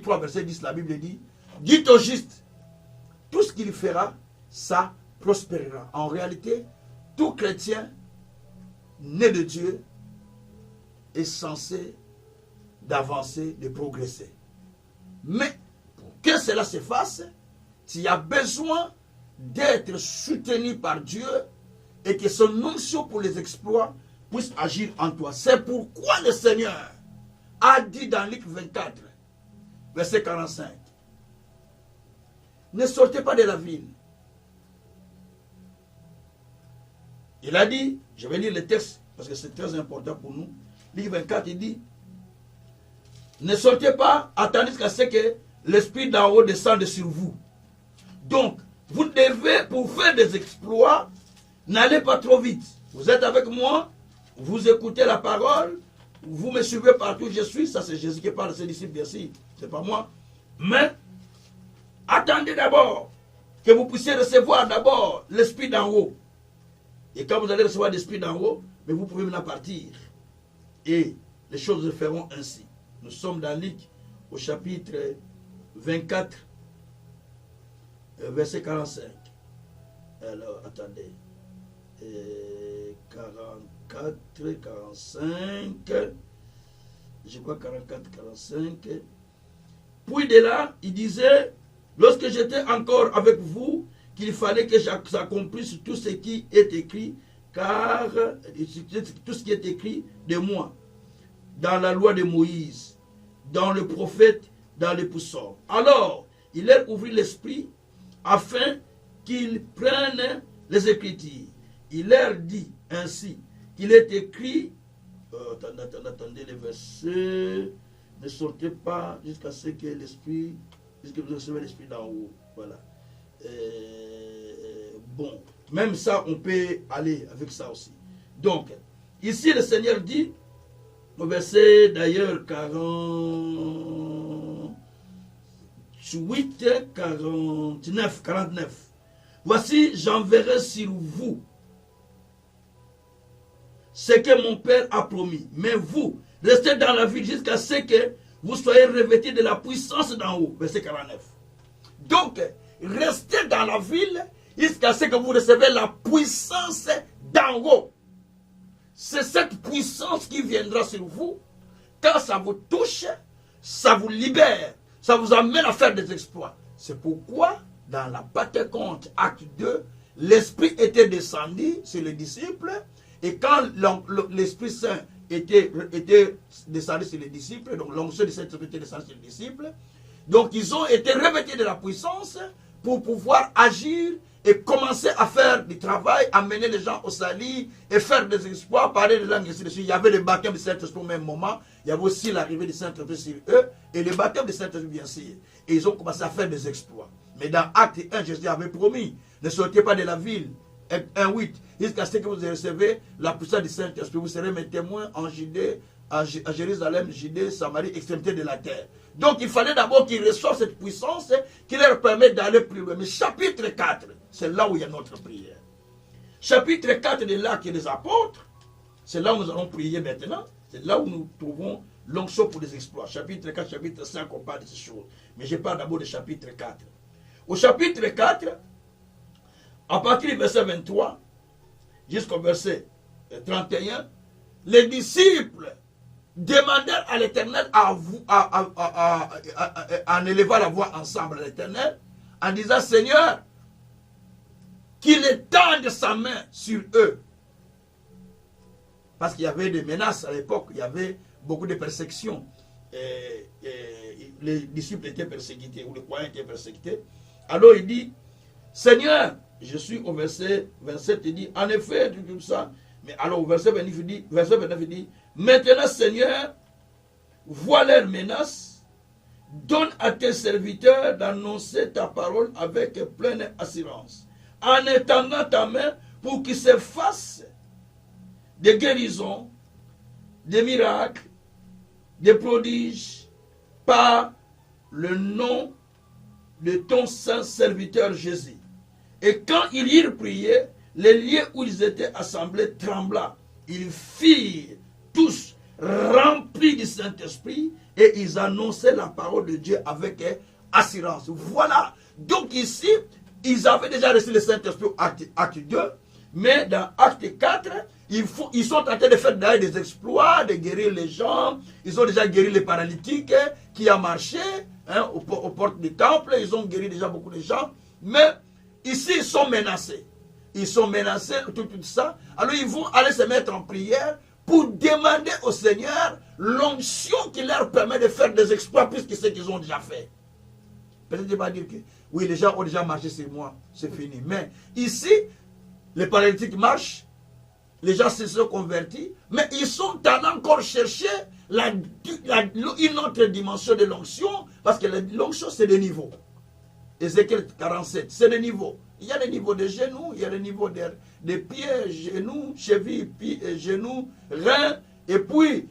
3, verset 10, la Bible dit, dites au juste, tout ce qu'il fera, ça prospérera. En réalité, tout chrétien né de Dieu est censé d'avancer, de progresser. Mais pour que cela se fasse, tu as besoin d'être soutenu par Dieu et que son onction pour les exploits puisse agir en toi. C'est pourquoi le Seigneur a dit dans Luc 24, verset 45, ne sortez pas de la ville. Il a dit, je vais lire le texte parce que c'est très important pour nous. Luc 24, il dit, ne sortez pas, attendez qu'à ce que l'Esprit d'en haut descende sur vous. Donc, vous devez, pour faire des exploits, n'allez pas trop vite. Vous êtes avec moi, vous écoutez la parole, vous me suivez partout où je suis. Ça, c'est Jésus qui parle à ses disciples, bien sûr. C'est pas moi. Mais, attendez d'abord que vous puissiez recevoir d'abord l'Esprit d'en haut. Et quand vous allez recevoir l'Esprit d'en haut, mais vous pouvez maintenant partir. Et les choses se feront ainsi. Nous sommes dans Luc au chapitre 24, verset 45. Alors, attendez. 44, 45. Je crois 44, 45. Puis de là, il disait, lorsque j'étais encore avec vous, qu'il fallait que j'accomplisse tout ce qui est écrit, car tout ce qui est écrit de moi, dans la loi de Moïse, dans le prophète, dans les psaumes. Alors, il leur ouvrit l'esprit afin qu'ils prennent les Écritures. Il leur dit ainsi qu'il est écrit, attendez les versets, ne sortez pas jusqu'à ce que l'esprit, jusqu'à vous recevez l'esprit d'en haut. Voilà. Bon, même ça, on peut aller avec ça aussi. Donc, ici, le Seigneur dit, au verset d'ailleurs 48, 49. Voici, j'enverrai sur vous ce que mon Père a promis. Mais vous, restez dans la ville jusqu'à ce que vous soyez revêtis de la puissance d'en haut. Verset 49. Donc, restez dans la ville jusqu'à ce que vous recevez la puissance d'en haut. C'est cette puissance qui viendra sur vous. Quand ça vous touche, ça vous libère. Ça vous amène à faire des exploits. C'est pourquoi, dans la Pentecôte, acte 2, l'Esprit était descendu sur les disciples. Et quand l'Esprit Saint était descendu sur les disciples, donc l'onction de Saint-Esprit était descendu sur les disciples, donc ils ont été revêtus de la puissance pour pouvoir agir et commencer à faire du travail, amener les gens au salut et faire des exploits, parler de langue, ainsi de suite. Il y avait le baptême du Saint-Esprit au même moment, il y avait aussi l'arrivée du Saint-Esprit sur eux, et le baptême du Saint-Esprit bien sûr. Et ils ont commencé à faire des exploits. Mais dans Acte 1, Jésus avait promis, ne sortez pas de la ville, 1:8, jusqu'à ce que vous recevez la puissance du Saint-Esprit. Vous serez mes témoins en Judée, à Jérusalem, Judée, Samarie, extrémité de la terre. Donc il fallait d'abord qu'ils reçoivent cette puissance qui leur permet d'aller plus loin. Mais chapitre 4, c'est là où il y a notre prière. Chapitre 4 de l'Acte des Apôtres, c'est là où nous allons prier maintenant. C'est là où nous trouvons l'onction pour les exploits. Chapitre 4, chapitre 5, on parle de ces choses. Mais je parle d'abord du chapitre 4. Au chapitre 4, à partir du verset 23 jusqu'au verset 31, les disciples demandèrent à l'Éternel en élevant la voix ensemble à l'Éternel, en disant, Seigneur, qu'il étende sa main sur eux. Parce qu'il y avait des menaces à l'époque, il y avait beaucoup de persécutions. Les disciples étaient persécutés, ou les croyants étaient persécutés. Alors il dit, Seigneur, je suis au verset 27, il dit, en effet, tout ça. Mais alors au verset 29, il dit, maintenant Seigneur, vois leurs menaces, donne à tes serviteurs d'annoncer ta parole avec pleine assurance, en étendant ta main pour qu'ils se fassent des guérisons, des miracles, des prodiges, par le nom de ton saint serviteur Jésus. Et quand ils y priaient, les lieux où ils étaient assemblés trembla. Ils firent tous remplis du Saint-Esprit et ils annonçaient la parole de Dieu avec assurance. Voilà. Donc ici, ils avaient déjà reçu le Saint-Esprit acte 2, mais dans acte 4, ils sont en train de faire des exploits, de guérir les gens. Ils ont déjà guéri les paralytiques qui ont marché aux portes du temple. Ils ont guéri déjà beaucoup de gens. Mais ici, ils sont menacés. Ils sont menacés, tout ça. Alors, ils vont aller se mettre en prière pour demander au Seigneur l'onction qui leur permet de faire des exploits plus que ce qu'ils ont déjà fait. Peut-être qu'il va dire que, oui, les gens ont déjà marché sur moi, c'est fini. Mais ici, les paralytiques marchent, les gens se sont convertis, mais ils sont allés encore chercher une autre dimension de l'onction, parce que l'onction, c'est des niveaux. Ézéchiel 47, c'est des niveaux. Il y a des niveaux de genoux, il y a des niveaux de pieds, genoux, chevilles, genoux, reins, et puis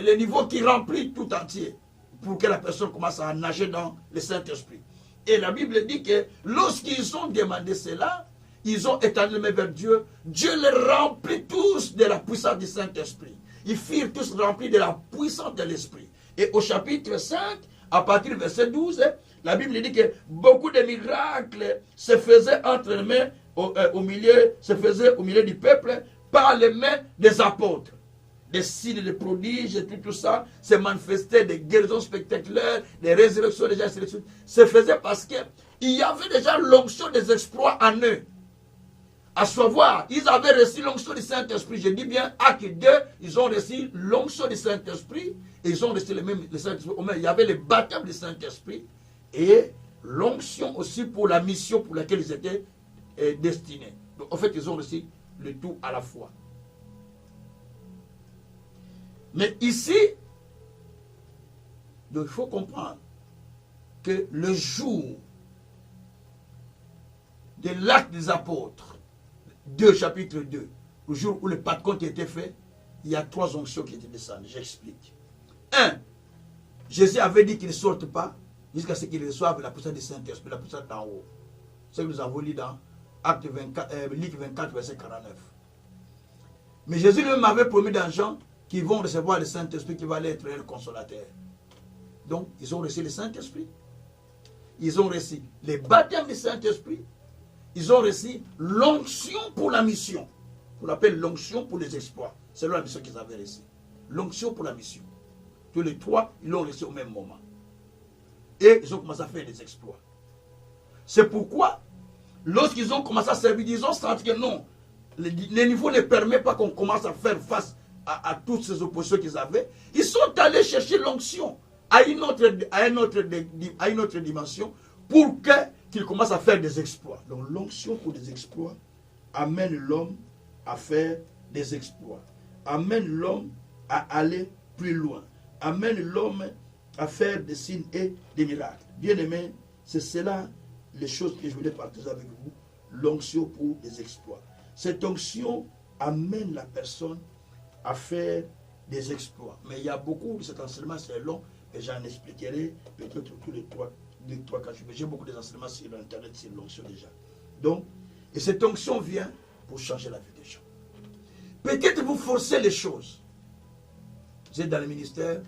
les niveaux qui remplissent tout entier, pour que la personne commence à nager dans le Saint-Esprit. Et la Bible dit que lorsqu'ils ont demandé cela, ils ont étendu les mains vers Dieu. Dieu les remplit tous de la puissance du Saint-Esprit. Ils firent tous remplis de la puissance de l'Esprit. Et au chapitre 5, à partir du verset 12, la Bible dit que beaucoup de miracles se faisaient entre les mains, se faisaient au milieu du peuple par les mains des apôtres. des signes, des prodiges, et tout ça, se manifestait des guérisons spectaculaires, des résurrections déjà, se faisait parce qu'il y avait déjà l'onction des exploits en eux. À savoir, ils avaient reçu l'onction du Saint-Esprit. Je dis bien, acte 2, ils ont reçu l'onction du Saint-Esprit, et ils ont reçu le Saint-Esprit. Il y avait le baptême du Saint-Esprit, et l'onction aussi pour la mission pour laquelle ils étaient destinés. Donc, en fait, ils ont reçu le tout à la fois. Mais ici, donc, il faut comprendre que le jour de l'acte des apôtres, 2, chapitre 2, le jour où le Pentecôte a été fait, il y a 3 onctions qui étaient descendues. J'explique. 1. Jésus avait dit qu'ils ne sortent pas jusqu'à ce qu'ils reçoivent la puissance du Saint-Esprit, la puissance d'en haut. C'est ce que nous avons lu dans Acte 24, Luc 24, verset 49. Mais Jésus lui-même avait promis dans Jean qu'ils vont recevoir le Saint-Esprit qui va être le consolateur. Donc, ils ont reçu le Saint-Esprit. Ils ont reçu les baptêmes du Saint-Esprit. Ils ont reçu l'onction pour la mission. On l'appelle l'onction pour les exploits. C'est la mission qu'ils avaient reçue. L'onction pour la mission. Tous les 3, ils l'ont reçu au même moment. Et ils ont commencé à faire des exploits. C'est pourquoi, lorsqu'ils ont commencé à servir, ils ont senti que non, le niveau ne permet pas qu'on commence à faire face à toutes ces oppositions qu'ils avaient. Ils sont allés chercher l'onction à une autre dimension pour qu'ils commencent à faire des exploits. Donc l'onction pour des exploits amène l'homme à faire des exploits. Amène l'homme à aller plus loin. Amène l'homme à faire des signes et des miracles. Bien aimé, c'est cela les choses que je voulais partager avec vous. L'onction pour des exploits. Cette onction amène la personne à faire des exploits. Mais il y a beaucoup de cet enseignement, c'est long, et j'en expliquerai peut-être tous les 3-4 jours. J'ai beaucoup d'enseignements sur Internet, sur l'onction déjà. Donc, et cette onction vient pour changer la vie des gens. Peut-être vous forcez les choses. Vous êtes dans le ministère,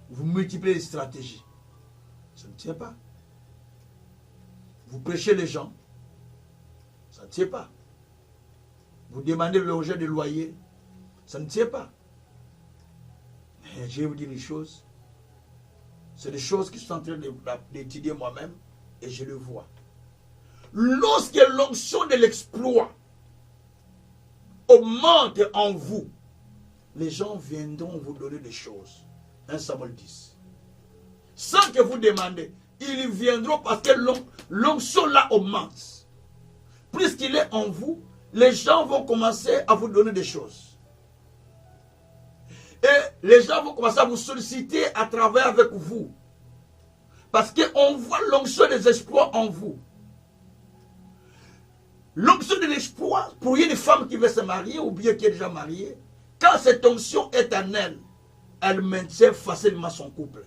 vous multipliez les stratégies. Ça ne tient pas. Vous prêchez les gens, ça ne tient pas. Vous demandez le rejet de loyer, ça ne tient pas. Mais je vais vous dire une chose. C'est des choses qui sont en train d'étudier moi-même et je le vois. Lorsque l'onction de l'exploit augmente en vous, les gens viendront vous donner des choses. 1 Samuel 10. Sans que vous demandez, ils viendront parce que l'onction là augmente. Puisqu'il est en vous, les gens vont commencer à vous donner des choses. Et les gens vont commencer à vous solliciter à travers avec vous. Parce qu'on voit l'onction des exploits en vous. L'onction de l'exploit, pour une femme qui veut se marier ou bien qui est déjà mariée, quand cette onction est en elle, elle maintient facilement son couple.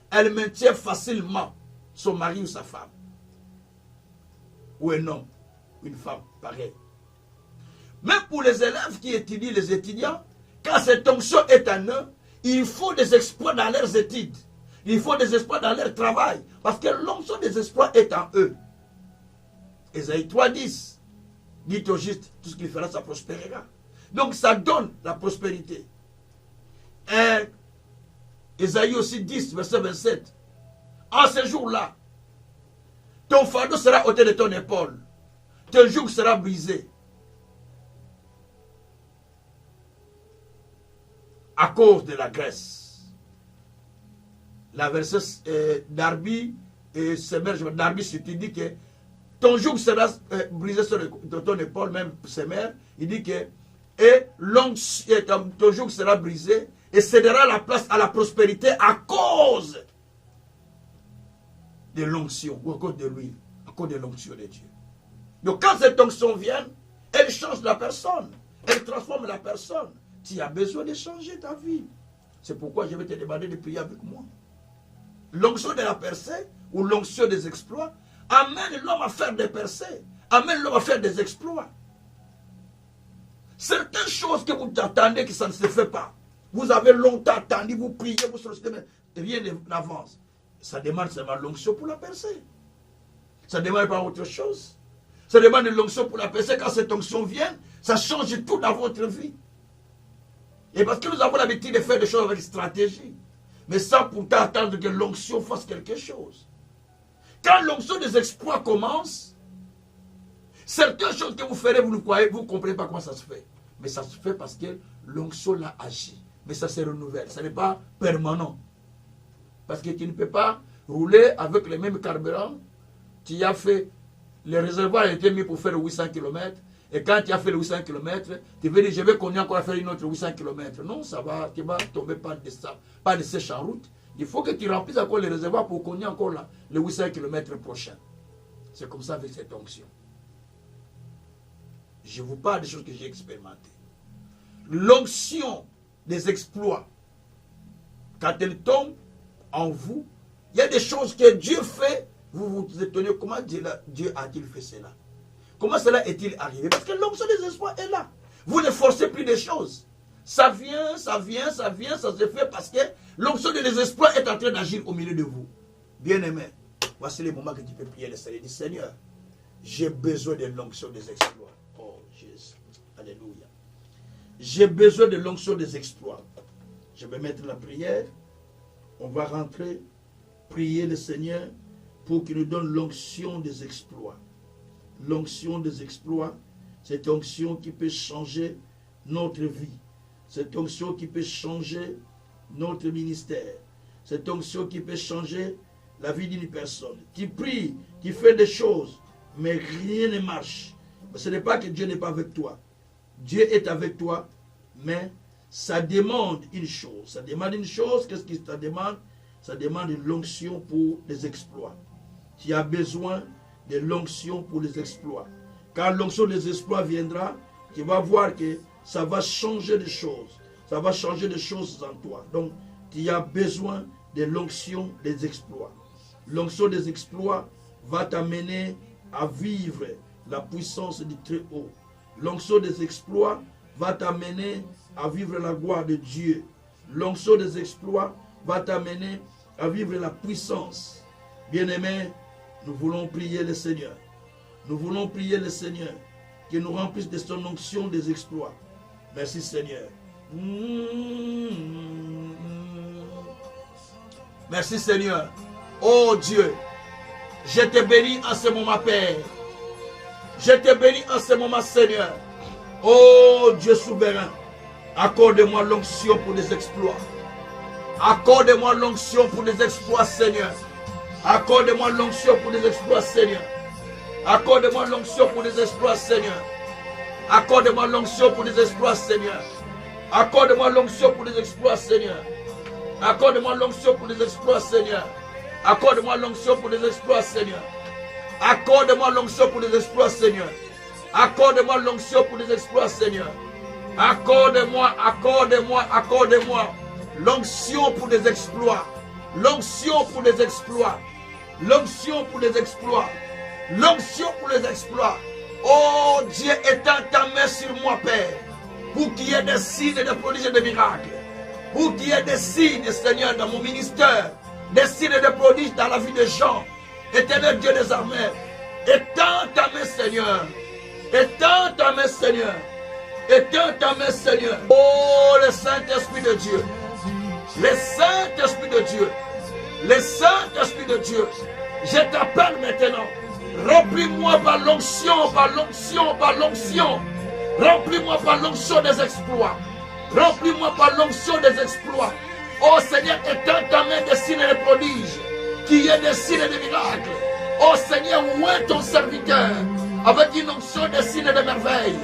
Elle maintient facilement son mari ou sa femme. Ou un homme, une femme, pareil. Même pour les élèves qui étudient, les étudiants, quand cette onction est en eux, il faut des exploits dans leurs études. Il faut des exploits dans leur travail. Parce que l'onction des exploits est en eux. Ésaïe 3:10 dit au juste, tout ce qu'il fera, ça prospérera. Donc ça donne la prospérité. Et Ésaïe aussi 10, verset 27. En ce jour-là, ton fardeau sera ôté de ton épaule. Ton joug sera brisé. À cause de la graisse. La verset Darby et Semer, Darby, c'est il dit que ton joug sera brisé sur ton épaule, même Semer, il dit que ton joug sera brisé et cédera la place à la prospérité à cause de l'onction ou à cause de l'huile, à cause de l'onction de Dieu. Donc quand cette onction vient, elle change la personne, elle transforme la personne. Tu as besoin de changer ta vie. C'est pourquoi je vais te demander de prier avec moi. L'onction de la percée ou l'onction des exploits amène l'homme à faire des percées, amène l'homme à faire des exploits. Certaines choses que vous attendez que ça ne se fait pas. Vous avez longtemps attendu, vous priez, vous sollicitez, mais rien n'avance. Ça demande seulement l'onction pour la percée. Ça ne demande pas autre chose. Ça demande l'onction pour la percée. Quand cette onction vient, ça change tout dans votre vie. Et parce que nous avons l'habitude de faire des choses avec stratégie. Mais sans pourtant attendre que l'onction fasse quelque chose. Quand l'onction des exploits commence, certaines choses que vous ferez, vous ne croyez, vous ne comprenez pas comment ça se fait. Mais ça se fait parce que l'onction l'a agi. Mais ça se renouvelle. Ça n'est pas permanent. Parce que tu ne peux pas rouler avec le même carburant. Tu as fait, le réservoir a été mis pour faire 800 km. Et quand tu as fait les 800 km, tu veux dire, je vais continuer encore à faire une autre 800 km. Non, ça va, tu vas tomber pas de sèche en route. Il faut que tu remplisses encore les réservoirs pour continuer encore là, les 800 km prochains. C'est comme ça avec cette onction. Je vous parle des choses que j'ai expérimentées. L'onction des exploits, quand elle tombe en vous, il y a des choses que Dieu fait, vous vous étonnez, comment Dieu a-t-il fait cela? Comment cela est-il arrivé? Parce que l'onction des exploits est là. Vous ne forcez plus des choses. Ça vient, ça vient, ça vient, ça se fait parce que l'onction des exploits est en train d'agir au milieu de vous. Bien-aimé, voici les moments que tu peux prier le Seigneur. Dis, Seigneur, j'ai besoin de l'onction des exploits. Oh Jésus, alléluia. J'ai besoin de l'onction des exploits. Je vais mettre la prière. On va rentrer, prier le Seigneur pour qu'il nous donne l'onction des exploits. L'onction des exploits, cette onction qui peut changer notre vie. Cette onction qui peut changer notre ministère. Cette onction qui peut changer la vie d'une personne. Qui prie, qui fait des choses, mais rien ne marche. Ce n'est pas que Dieu n'est pas avec toi. Dieu est avec toi, mais ça demande une chose. Ça demande une chose. Qu'est-ce que ça demande? Ça demande une onction pour les exploits. Tu as besoin de l'onction pour les exploits. Quand l'onction des exploits viendra, tu vas voir que ça va changer des choses. Ça va changer des choses en toi. Donc, tu as besoin de l'onction des exploits. L'onction des exploits va t'amener à vivre la puissance du Très-Haut. L'onction des exploits va t'amener à vivre la gloire de Dieu. L'onction des exploits va t'amener à vivre la puissance. Bien-aimés, nous voulons prier le Seigneur. Nous voulons prier le Seigneur qui nous remplisse de son onction des exploits. Merci Seigneur. Merci Seigneur. Oh Dieu, je te bénis en ce moment Père. Je te bénis en ce moment Seigneur. Oh Dieu souverain, accorde-moi l'onction pour les exploits. Accorde-moi l'onction pour les exploits Seigneur. Accorde-moi l'onction pour les exploits, Seigneur. Accorde-moi l'onction pour les exploits, Seigneur. Accorde-moi l'onction pour les exploits, Seigneur. Accorde-moi l'onction pour les exploits, Seigneur. Accorde-moi l'onction pour les exploits, Seigneur. Accorde-moi l'onction pour les exploits, Seigneur. Accorde-moi l'onction pour les exploits, Seigneur. Accorde-moi l'onction pour les exploits, Seigneur. Accorde-moi, accorde-moi, accorde-moi l'onction pour les exploits. L'onction pour les exploits. L'onction pour les exploits. L'onction pour les exploits. Oh Dieu, étends ta main sur moi, Père, pour qu'il y ait des signes, des prodiges et des miracles. Pour qu'il y ait des signes, Seigneur, dans mon ministère. Des signes et des prodiges dans la vie des gens. Éternel Dieu des armées. Étends ta main, Seigneur. Étends ta main, Seigneur. Étends ta main, Seigneur. Oh, le Saint-Esprit de Dieu. Le Saint-Esprit de Dieu. Le Saint-Esprit de Dieu. Je t'appelle maintenant. Remplis-moi par l'onction, par l'onction, par l'onction. Remplis-moi par l'onction des exploits. Remplis-moi par l'onction des exploits. Oh Seigneur, étends ta main des signes et des prodiges. Qu'il y ait des signes et des miracles. Oh Seigneur, où est ton serviteur? Avec une onction des signes et des merveilles.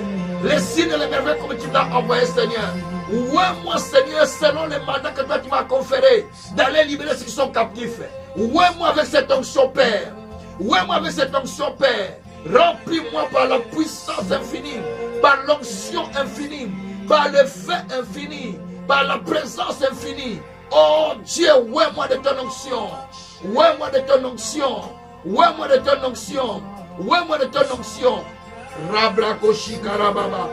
Les signes et les merveilles comme tu l'as envoyé, Seigneur. Où est moi, Seigneur, selon les mandats que toi tu m'as conférés, d'aller libérer ceux qui sont captifs. Où est moi avec cette onction, Père? Où est moi avec cette onction, Père? Remplis-moi par la puissance infinie, par l'onction infinie, par le feu infini, par la présence infinie. Oh Dieu, où est moi de ton onction? Où est moi de ton onction? Où est moi de ton onction? Où est moi de ton onction? Rabrakoshi Karababa.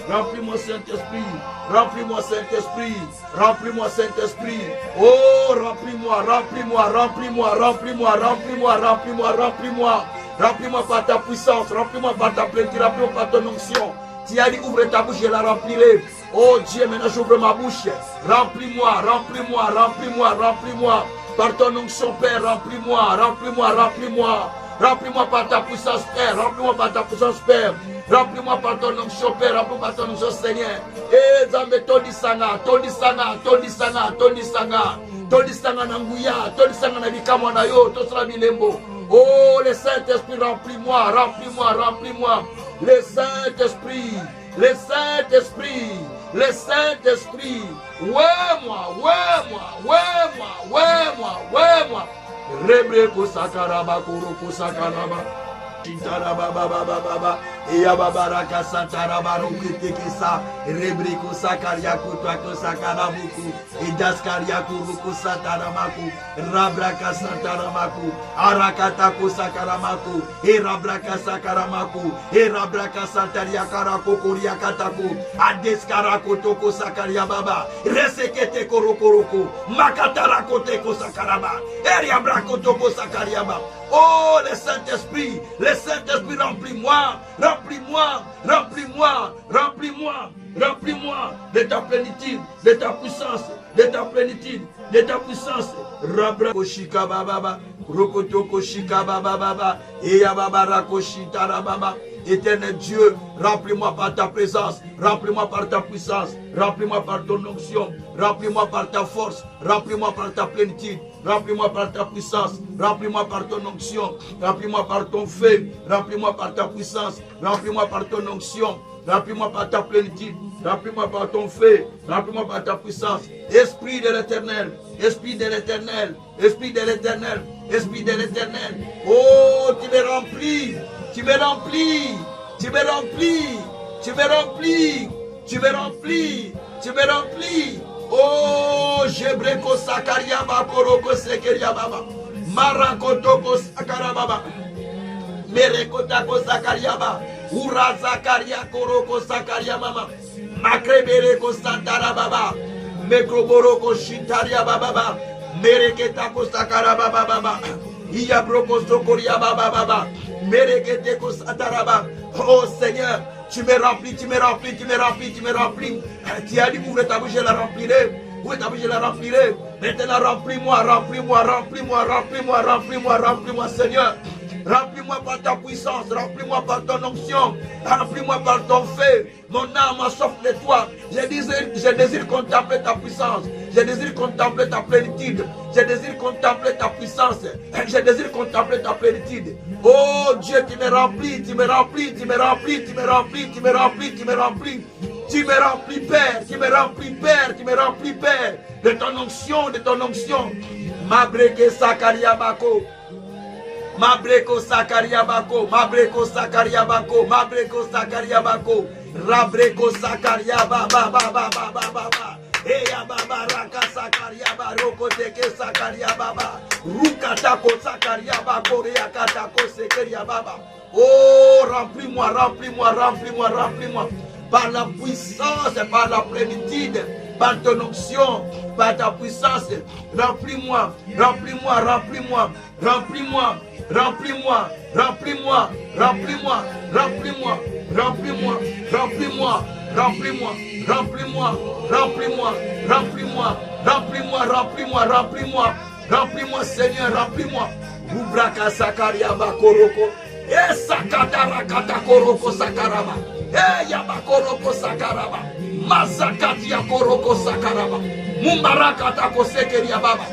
Remplis-moi Saint-Esprit. Remplis-moi Saint-Esprit. Remplis-moi Saint-Esprit. Oh, remplis-moi, remplis-moi, remplis-moi, remplis-moi, remplis-moi, remplis-moi, remplis-moi. Remplis-moi par ta puissance. Remplis-moi par ta plénitude. Remplis-moi par ton onction. Tu as dit, ouvre ta bouche, je la remplirai. Oh Dieu, maintenant j'ouvre ma bouche. Remplis-moi, remplis-moi, remplis-moi, remplis-moi. Par ton onction, Père, remplis-moi, remplis-moi, remplis-moi. Remplis-moi par ta puissance, Père. Remplis-moi par ta puissance, Père. Remplis-moi par ton onction, Père. Remplis-moi par ton onction, Seigneur. Et Zambé, Tondisanga, Tondisanga, Tondisanga, Tondisanga. Tondisanga Nanguya, Tondisanga Nabikamo Nayo, Tosra Bilembo. Oh, le Saint-Esprit, remplis-moi, remplis-moi, remplis-moi. Le Saint-Esprit, le Saint-Esprit, le Saint-Esprit. Ouais-moi, ouais-moi, ouais-moi, ouais-moi, ouais-moi. Rebreko sakaraba, koroko sakaraba. Tintaraba baba baba eya babaraka santaraba roketekesa rebreko sakaria kutako sakarabuku edaskaria kuruku santaramaku rabraka santaramaku arakatako sakaramaku rabraka sakaramaku rabraka santaria karako koria katako adeskarako toko sakaria baba resekete korokoroko makatarako teko sakaraba eriabrako toko sakaria baba. Oh, le Saint-Esprit, remplis-moi, remplis-moi, remplis-moi, remplis-moi, remplis-moi de ta plénitude, de ta puissance, de ta plénitude, de ta puissance. Rabra koshika baba, rokotoko shika baba, eya baba rakoshita baba. Éternel Dieu, remplis-moi par ta présence, remplis-moi par ta puissance, remplis-moi par ton onction, remplis-moi par ta force, remplis-moi par ta plénitude, remplis-moi par ta puissance, remplis-moi par ton onction, remplis-moi par ton feu, remplis-moi par ta puissance, remplis-moi par ton onction, remplis-moi par ta plénitude, remplis-moi par ton feu, remplis-moi par ta puissance. Esprit de l'Éternel, Esprit de l'Éternel, Esprit de l'Éternel, Esprit de l'Éternel. Oh, tu me remplis. Tu me remplis, tu me remplis, tu me remplis, tu me remplis, tu me remplis. Oh, Jebreko Sakaria Bakoroko Sekeria Baba, Marakotoko Sakara Baba, Merekotako Sakaria Baba, Ura Zakaria Koroko Sakaria Mama, Makrebereko Santara Baba, Mekroboroko Shintaria Baba, Mereketako Sakara Baba Baba, Iabroko Sokoria Baba Baba. Oh Seigneur, tu me remplis, tu me remplis, tu me remplis, tu me remplis. Tu as dit, ouvre ta bouche, je la remplirai. Ouvre ta bouche, je la remplirai. Maintenant, remplis-moi, remplis-moi, remplis-moi, remplis-moi, remplis-moi, remplis-moi, Seigneur. Remplis-moi par ta puissance, remplis-moi par ton onction, remplis-moi par ton feu. Mon âme a soif de toi. Je désire contempler ta puissance. Je désire contempler ta plénitude. Je désire contempler ta puissance. Je désire contempler ta plénitude. Oh Dieu, tu me remplis, tu me remplis, tu me remplis, tu me remplis, tu me remplis, tu me remplis. Tu me remplis, Père, tu me remplis, Père, tu me remplis, Père, de ton onction, de ton onction. Mabreke Sakaria Bako. Mabreko Sakaria Bako, Mabreko Sakaria Bako, Mabreko Sakaria Bako, Rabreko Sakaria Baba Baba Baba Baba. Eya Baba Raka Sakaria Baroko Teke Sakaria Baba, Rukatako Sakaria Bako, Reakatako Sekeria Baba. Oh, remplis-moi, remplis-moi, remplis-moi, remplis-moi. Par la puissance, par la plénitude, par ton onction, par ta puissance, remplis-moi, remplis-moi, remplis-moi, remplis-moi, remplis-moi, remplis-moi, remplis-moi, remplis-moi, remplis-moi, remplis-moi, remplis-moi, remplis-moi, remplis-moi, remplis-moi, remplis-moi, remplis-moi, remplis-moi, remplis-moi, Seigneur, remplis-moi. Rubraka Sakaria Bakoroko, Sakatara Katakoroko Sakaraba. Yabakoroko Sakaraba, Mazakatia Koroko Sakaraba, Mumbaraka Tako Sekeria Baba.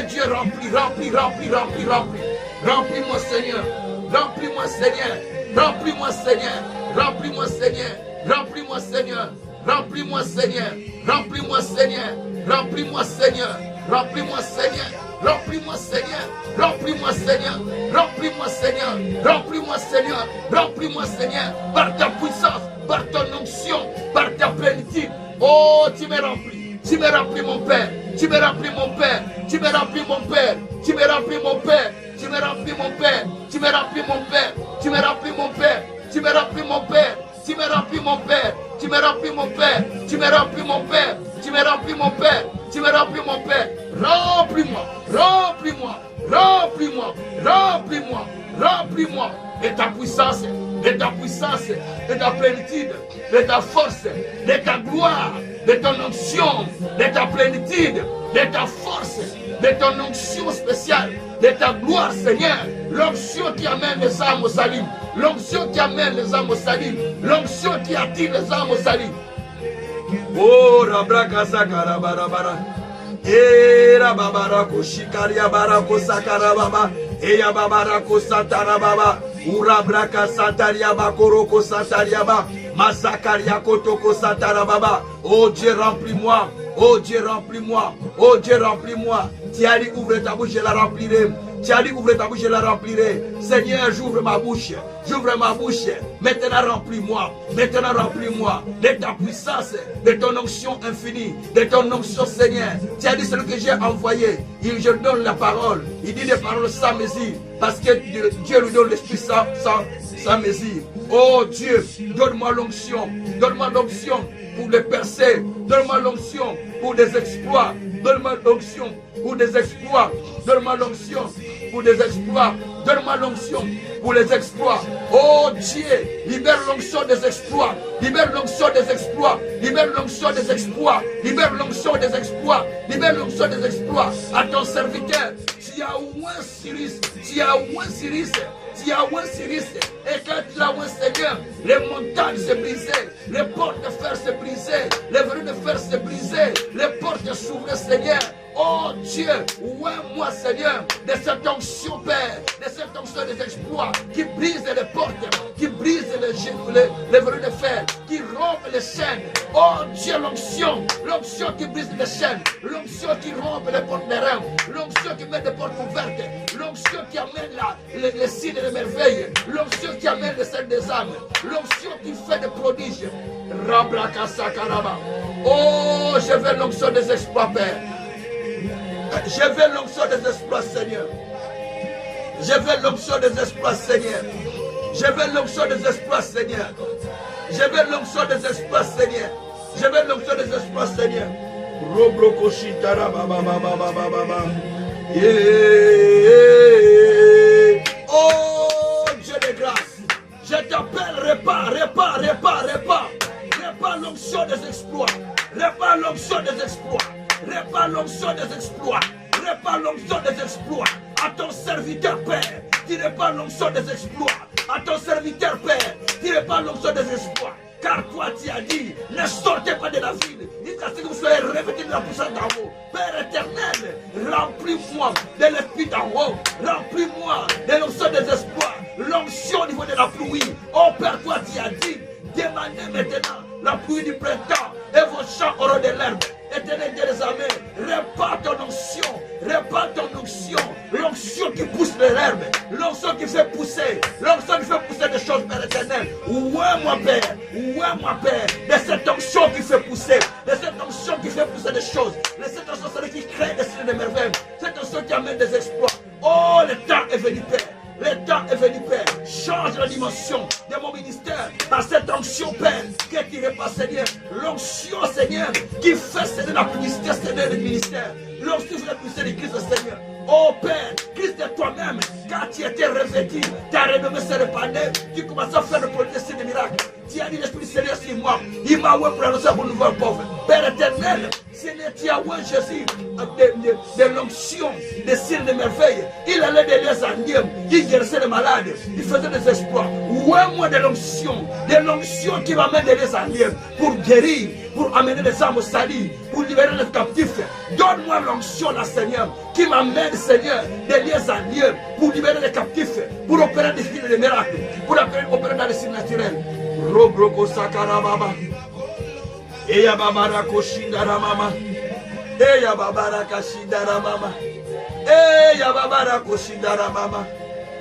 Dieu remplis, remplis, remplis, remplis, remplis. Remplis-moi Seigneur, remplis-moi Seigneur, remplis-moi Seigneur, remplis-moi Seigneur, remplis-moi Seigneur, remplis-moi Seigneur, remplis-moi Seigneur, remplis-moi Seigneur, remplis-moi Seigneur, remplis-moi Seigneur, remplis-moi Seigneur, remplis-moi Seigneur, remplis-moi Seigneur, remplis-moi Seigneur, par ta puissance, par ton onction, par ta plénitude. Oh, tu me remplis mon Père, tu me remplis mon Père, tu me remplis mon Père, tu me remplis mon Père, tu me remplis mon Père, tu me remplis mon Père, tu me remplis mon Père, tu me remplis mon Père, tu me remplis mon Père, tu me remplis mon Père, tu me remplis mon Père, tu me remplis mon Père, tu me remplis mon Père, remplis-moi, remplis-moi, remplis-moi, remplis-moi, remplis-moi, de ta puissance, de ta puissance, de ta plénitude, de ta force, de ta gloire, de ton onction, de ta plénitude, de ta force, de ton onction spéciale, de ta gloire, Seigneur. L'onction qui amène les âmes au salut, l'onction qui amène les âmes au salut, l'onction qui attire les âmes au salut. Oh, Rabraka Sakara Barabara. Era babara koshikaria barako sakara baba. Eya babara ko satara baba. Urabraka sataria bakoroko sataria ba. Masakaria kotoko satara baba. Oh Dieu, remplis-moi. Oh Dieu, remplis-moi. Oh Dieu, remplis-moi. Tu as dit ouvre ta bouche, je la remplirai. Tu as dit ouvre ta bouche, je la remplirai. Seigneur, j'ouvre ma bouche. J'ouvre ma bouche. Maintenant remplis-moi. Maintenant remplis-moi de ta puissance, de ton onction infinie, de ton onction, Seigneur. Tu as dit celui que j'ai envoyé. Je donne la parole. Il dit des paroles sans mesure. Parce que Dieu lui donne l'esprit sans mesure. Oh Dieu, donne-moi l'onction. Donne-moi l'onction pour les percer. Donne-moi l'onction pour des exploits. Donne-moi l'onction pour des exploits. Donne-moi l'onction pour des exploits. Donne-moi l'onction pour les exploits. Oh Dieu, libère l'onction des exploits. Libère l'onction des exploits. Libère l'onction des exploits. Libère l'onction des exploits. Libère l'onction des exploits. À ton serviteur, tu as un Cyrus. Tu as un Cyrus. Tu as un Cyrus. Et quand tu as un Seigneur, les montagnes se brisaient. Les portes de fer se brisaient. Les verrous de fer se brisaient. Les portes s'ouvraient, Seigneur. Oh Dieu, ouais moi Seigneur, de cette onction Père, de cette onction des exploits qui brise les portes, qui brise les verrous de fer, qui rompt les chaînes. Oh Dieu, l'onction qui brise les chaînes, l'onction qui rompt les portes des reins, l'onction qui met des portes ouvertes, l'onction qui amène les signes et les merveilles, l'onction qui amène les scènes des âmes, l'onction qui fait des prodiges. Rabrakasakaraba. Oh, je veux l'onction des exploits, Père. Je veux l'onction des exploits, Seigneur. Je veux l'onction des exploits, Seigneur. Je veux l'onction des exploits, Seigneur. Je veux l'onction des exploits, Seigneur. Je veux l'onction des exploits, Seigneur. Robrokoshitara baba baba baba baba. Oh Dieu de grâce, je t'appelle répare l'onction des exploits. Répare l'onction des exploits. Répare l'onction des exploits. Répare l'onction des exploits. À ton serviteur, Père, tu répares l'onction des exploits. À ton serviteur, Père, tu répares l'onction des exploits. Car toi, tu as dit, ne sortez pas de la ville. Jusqu'à ce que vous soyez revêtus de la puissance d'en haut. Père éternel, remplis-moi de l'esprit d'en haut. Remplis-moi de l'onction des exploits. L'onction au niveau de la pluie. Oh Père, toi, tu as dit, demandez maintenant la pluie du printemps et vos champs auront de l'herbe. Éternel Dieu des armées, répare ton onction, l'onction qui pousse les herbes, l'onction qui fait pousser des choses, Père éternel. Ouais, moi, Père, de cette onction qui fait pousser, de cette onction qui fait pousser des choses, de cette onction qui crée des signes de merveilles, cette onction qui amène des exploits. Oh, le temps est venu, Père. Le temps est venu, Père. Change la dimension de mon ministère par cette onction, Père, que tu repasses, Seigneur. L'onction, Seigneur, qui fait céder la publicité, Seigneur, du ministère. L'onction de la publicité de Christ, Seigneur. Oh Père, Christ de toi-même, quand tu étais revêtu, ta renommée s'est répandue, tu commences à faire le produit des miracles. Tu as dit l'Esprit Seigneur sur moi, il m'a oué pour annoncer pour nous voir pauvres. Père éternel, Seigneur, tu as oué Jésus de l'onction, des signes de merveilles. Il allait des lieux en il guérissait les malades, il faisait des exploits. Oué-moi de l'onction qui m'amène des lieux en pour guérir, pour amener les âmes au salut, pour libérer les captifs. Donne-moi l'onction, là, Seigneur, qui m'amène, Seigneur, des lieux en lieu, pour libérer les captifs, pour opérer des signes de miracles, pour opérer dans les signes naturels. Robroko sakarababa. Eya babara koshindara mama. Eya babara kashindara mama. Eya babara koshindara mama.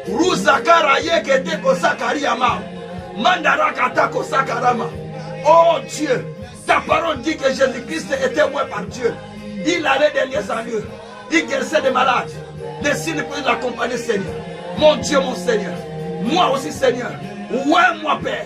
Ruzakara yekete kosakaria mama. Mandara kata kosakarama. Oh Dieu, ta parole dit que Jésus-Christ était oué par Dieu. Il allait des lieux en lieu. Il guérissait des malades. Des signes pour l'accompagner, Seigneur. Mon Dieu, mon Seigneur. Moi aussi, Seigneur. Ouais, moi, Père.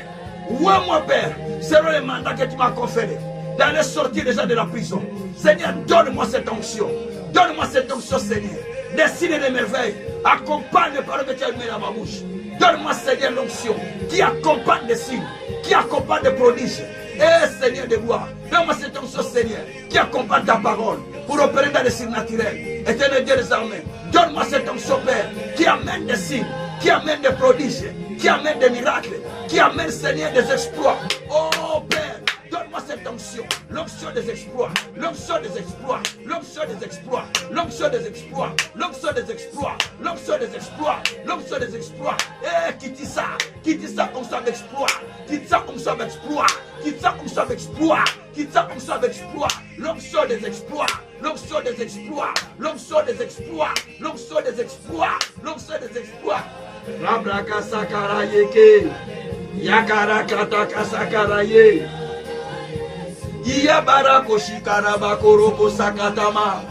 Ouais, moi, Père. Selon les mandats que tu m'as conférés. D'aller sortir déjà de la prison. Seigneur, donne-moi cette onction. Donne-moi cette onction, Seigneur. Des signes et des merveilles. Accompagne les paroles que tu as mis dans ma bouche. Donne-moi, Seigneur, l'onction qui accompagne les signes, qui accompagne les prodiges. Et Seigneur de gloire, donne-moi cette onction, Seigneur, qui accompagne ta parole pour opérer dans les signes naturels. Éternel Dieu des armées, donne-moi cette onction, Père, qui amène des signes, qui amène des prodiges, qui amène des miracles, qui amène, Seigneur, des exploits. Oh Père, donne-moi cette onction, l'onction des exploits, l'onction des exploits, l'onction des exploits, l'onction des exploits, l'onction des exploits, l'onction des exploits, l'onction des exploits. Eh, quitte ça, onction d'exploit, quitte ça, onction d'exploit, quitte ça, onction d'exploit, quitte ça, onction d'exploit, l'onction des exploits, l'onction des exploits, l'onction des exploits, l'onction des exploits, l'onction des exploits. Rabraka sakarayeke, yakaraka sakaraye. Iyabara koshikaraba koroko sakatama.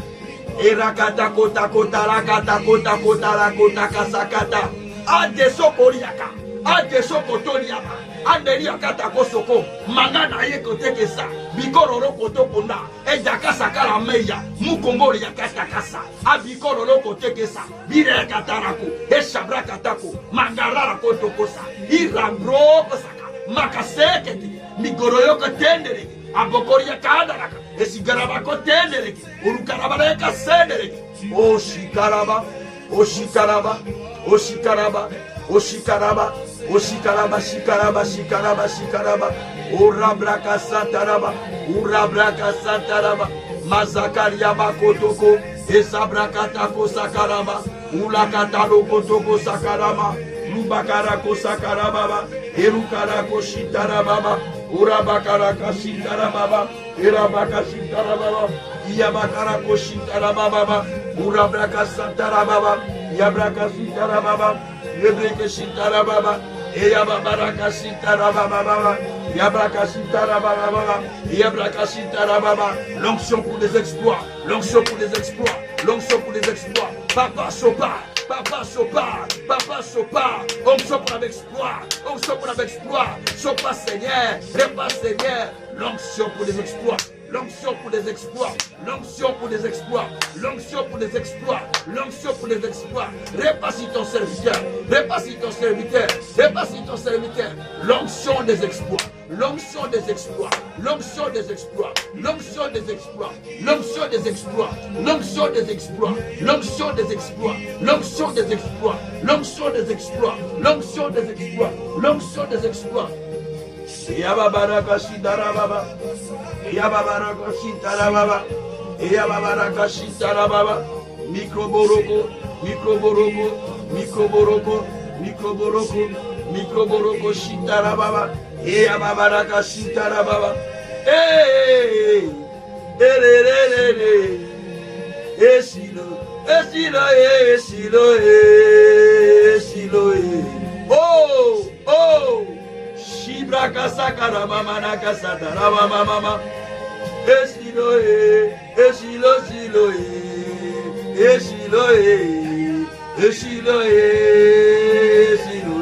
Erakata kota kota rakata kota kota rakota kasakata. Adeso koriaka. Adeso kotoriaka. Anderia kata kosoko. Mangana ye koteke sa. Bikororo koto konda. Ejaka sakara meya. Mukongori yakata kasa. Abikororo koteke sa. Bire katarako. Eshabra katako. Mangarara koto kosa. Irambro kosaka. Makaseketi. Migoroyoko tendere. Abokoria kadaraka, esigaraba kotendereki, urukarabareka sendereki. O shikaraba, o shikaraba, o shikaraba, o shikaraba, o shikaraba, shikaraba, shikaraba, shikaraba. Urabraka santaraba, urabraka santaraba. Mazakaria bakotoko, esabrakatako sakaraba, ulakatalo kotoko sakarama, lubakarako sakarababa, erukarako shitarababa. Urabakara kashitara baba, irabaka shitara baba, iyabakara koshitara baba, urabraka santara baba, yabraka shitara baba, yebreke shitara baba, eyababaraka shitara baba, yabraka shitara baba, yabraka shitara baba. L'onction pour des exploits, l'onction pour des exploits, l'onction pour des exploits. Papa Sopa. Papa Sopa, Papa Sopa, onction pour l'exploit, onction pour l'exploit, Sopa Seigneur, Repas Seigneur, l'onction pour les exploits, l'onction pour les exploits, l'onction pour les exploits, l'onction pour les exploits, l'onction pour les exploits, repas ton serviteur, repas ton serviteur, repas ton serviteur, l'onction des exploits, l'onction des exploits, l'onction des exploits, l'onction des exploits, l'onction des exploits, l'onction des exploits, l'onction des exploits, l'onction des exploits, l'onction des exploits, l'onction des exploits, l'onction des exploits. Yababaraka shitara baba, yababaraka shitara baba, yababaraka shitara baba, microboroko, microboroko, microboroko, microboroko, microboroko shitara baba, yababaraka shitara baba, esilo, esilo, esilo, esilo, oh, oh. Shibra kasakara mama na kasatara mama mama. Esilo esilo esilo esilo esilo esilo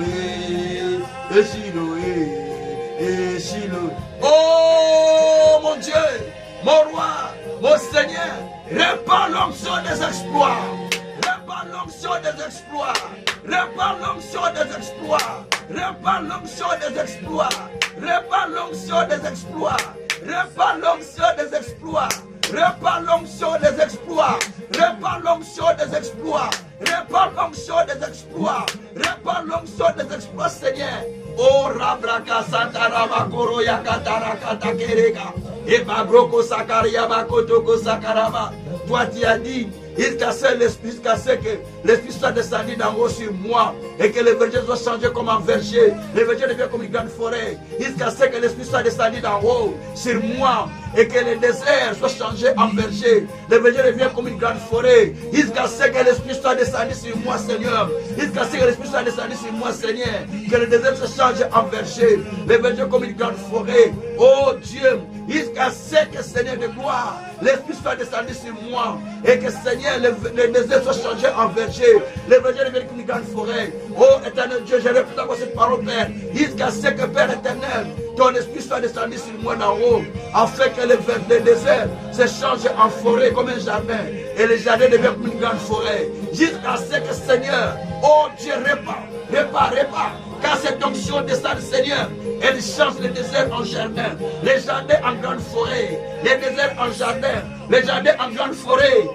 esilo esilo. Oh mon Dieu, mon roi, mon Seigneur, répands l'onction des exploits. Répands l'onction des exploits. Répands l'onction des exploits. Répands l'onction des exploits. Répands l'onction des exploits. Répands l'onction des exploits. Répands l'onction des exploits. Répands l'onction des exploits. Répands l'onction des exploits. Répands l'onction des exploits, Seigneur. Oh Rabraka Santarama Koro Yakatara Katakereka. Et Babroko Sakaria Bakotoko Sakarama. Toi tu as dit, jusqu'à ce que l'esprit soit descendu d'en haut sur moi et que le verger soit changé comme un verger, le verger devient comme une grande forêt, jusqu'à ce que l'esprit soit descendu d'en haut sur moi et que le désert soit changé en verger, le verger devient comme une grande forêt, jusqu'à ce que l'esprit soit descendu sur moi, Seigneur, jusqu'à ce que l'esprit soit descendu sur moi, Seigneur, que le désert se change en verger, le verger comme une grande forêt, oh Dieu, jusqu'à ce que, Seigneur de gloire, l'esprit soit descendu sur moi et que, Seigneur, le désert soit changé en verger, le verger devienne comme une grande forêt. Oh éternel Dieu, je répète encore cette parole, Père, jusqu'à ce que, Père éternel, ton esprit soit descendu sur moi d'en haut, afin que le désert se change en forêt comme un jardin, et le jardin devient comme une grande forêt, jusqu'à ce que, Seigneur, oh Dieu, répand répare. Car cette onction descend, Seigneur, elle change les déserts en jardin, les jardins en grande forêt, les déserts en jardin, les jardins en grande forêt.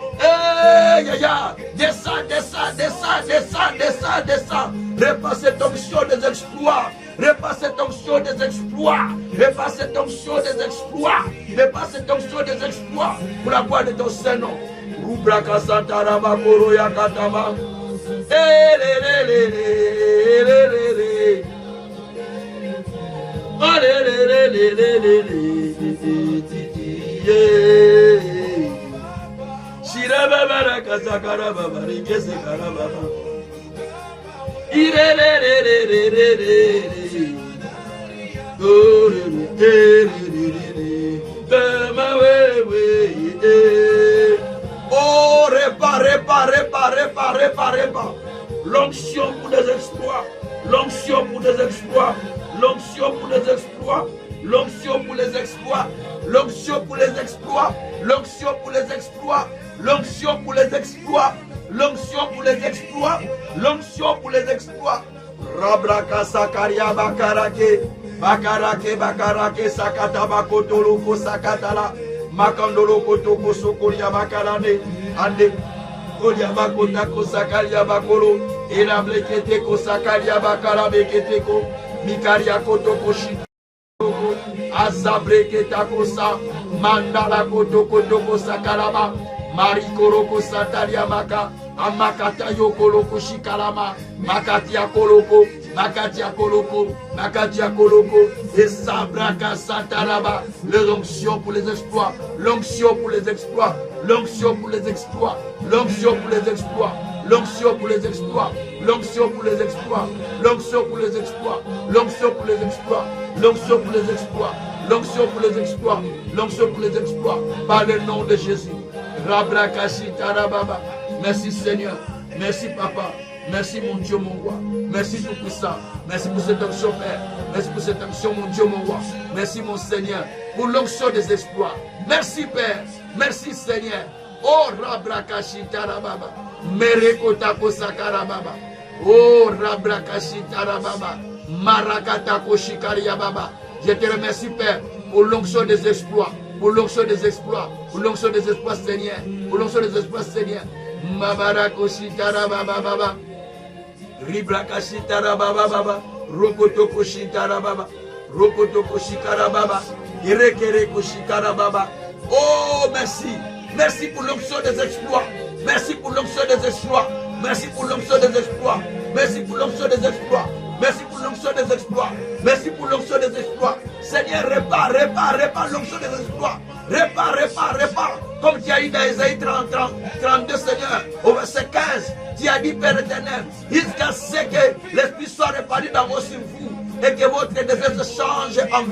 Descends, descends, descends, descends, descends, descends. Répare cette onction des exploits. Répare cette onction des exploits. Répare cette onction des exploits. Répare cette onction des exploits. Pour la gloire de ton Saint-Nom. Rubraka Santarama Koroya Katama. Shirababa Kasakara Baba Rikesekara Baba. Oh, répare. L'onction pour des exploits. L'onction pour des exploits. L'onction pour les exploits. L'onction pour les exploits. L'onction pour les exploits. L'onction pour les exploits. L'onction pour les exploits. L'onction pour les exploits. L'onction pour les exploits. Rabraka Sakaria Bakarake. Bakarake Sakataba Kotoloko Sakatala. Makandolo Kotoko Sokoria Bakarane. Ande. Kolia Kotako Sakaria Bakolo. Elablekete Ko Sakaria Bakara Beketeko. Mikaria Kotoko Shitoko. Azableketa Kosa. Mandala Kotoko Toko Sakalama. Marikoroko Satalia Maka. Amakata Yokoloko Shikalama. Makatia Koloko. Makatia Koloko. Makatia Koloko. Et Sabraka Sataraba. L'onction pour les exploits. L'onction pour les exploits. L'onction pour les exploits. L'onction pour les exploits. L'onction pour les exploits. L'onction pour les exploits. L'onction pour les exploits. L'onction pour les exploits. L'onction pour les exploits. L'onction pour les exploits. L'onction pour les exploits. Par le nom de Jésus. Rabrakashi Tarababa. Merci Seigneur. Merci Papa. Merci mon Dieu, mon roi. Merci Tout-Puissant. Merci pour cette onction, Père. Merci pour cette onction, mon Dieu, mon roi. Merci mon Seigneur pour l'onction des exploits. Merci Père. Merci Seigneur. Oh Rabrakashi Tarababa. Merekotako Sakarababa. Oh Rabrakashi Tarababa. Marakatako Shikariababa. Je te remercie Père pour l'onction des exploits. Pour l'onction des exploits. Pour l'onction des exploits Seigneur. Pour l'onction des exploits Seigneur. Mabarakoshi Tarababa. Ribrakashi Tarababa. Rokotokoshi Tarababa. Rokotokoshi Karababa. Irekerekoshi Karababa. Oh merci. Merci pour l'onction des exploits. Merci pour l'onction des exploits. Merci pour l'onction des exploits. Merci pour l'onction des exploits. Merci pour l'onction des exploits. Merci pour l'onction des exploits. Seigneur, répare l'onction des exploits. Répare. Comme tu as dit dans Isaïe 32, Seigneur, au verset 15, tu as dit, Père éternel, jusqu'à ce que l'Esprit soit répandu dans vos sur vous. Et que votre désert se change en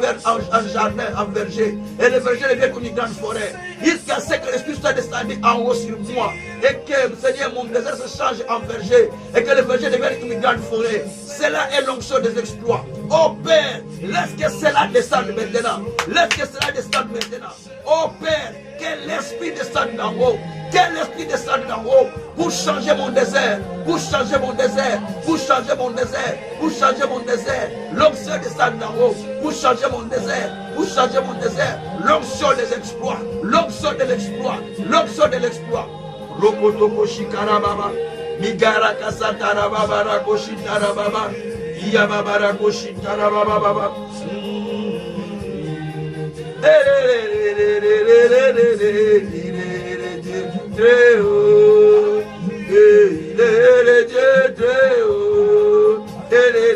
jardin, en verger. Et le verger devient comme une grande forêt. Jusqu'à ce que l'Esprit soit descendu en haut sur moi. Et que, Seigneur, mon désert se change en verger. Et que le verger devienne comme une grande forêt. Cela est l'onction des exploits. Oh Père, laisse que cela descende maintenant. Laisse que cela descende maintenant. Oh Père, que l'Esprit descende d'en haut. Que l'Esprit descende d'en haut. Pour changer mon désert. Pour changer mon désert. Pour changer mon désert. Pour changer mon désert. L'onction descend d'en haut. Pour changer mon désert. Pour changer mon désert. L'onction des exploits. L'onction de l'exploit. L'onction de l'exploit. Rokotoko Shikarababa. Migara Kasatarababa. Rakoshi Tarababa. Iyababa Rakoshi Tarababa. Très haut, il est le Dieu très haut, il est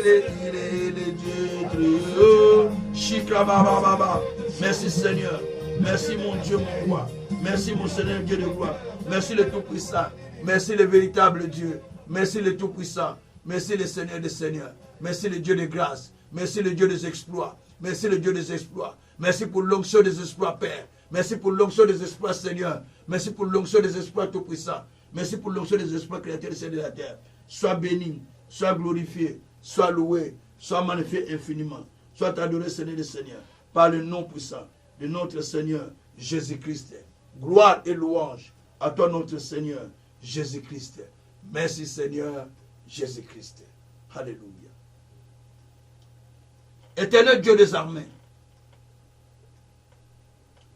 le Dieu très haut. Shikra baba baba. Merci Seigneur, merci mon Dieu mon roi, merci mon Seigneur Dieu de gloire, merci le Tout-Puissant, merci le véritable Dieu, merci le Tout-Puissant, merci le Seigneur des Seigneurs, merci le Dieu de grâce, merci le Dieu des exploits, merci le Dieu des exploits, merci pour l'onction des exploits Père. Merci pour l'onction des exploits, Seigneur. Merci pour l'onction des exploits Tout-Puissants. Merci pour l'onction des exploits créateurs de la terre. Sois béni, sois glorifié, sois loué, sois magnifié infiniment. Sois adoré, Seigneur des Seigneurs, par le nom puissant de notre Seigneur Jésus-Christ. Gloire et louange à toi, notre Seigneur Jésus-Christ. Merci, Seigneur Jésus-Christ. Alléluia. Éternel Dieu des armées,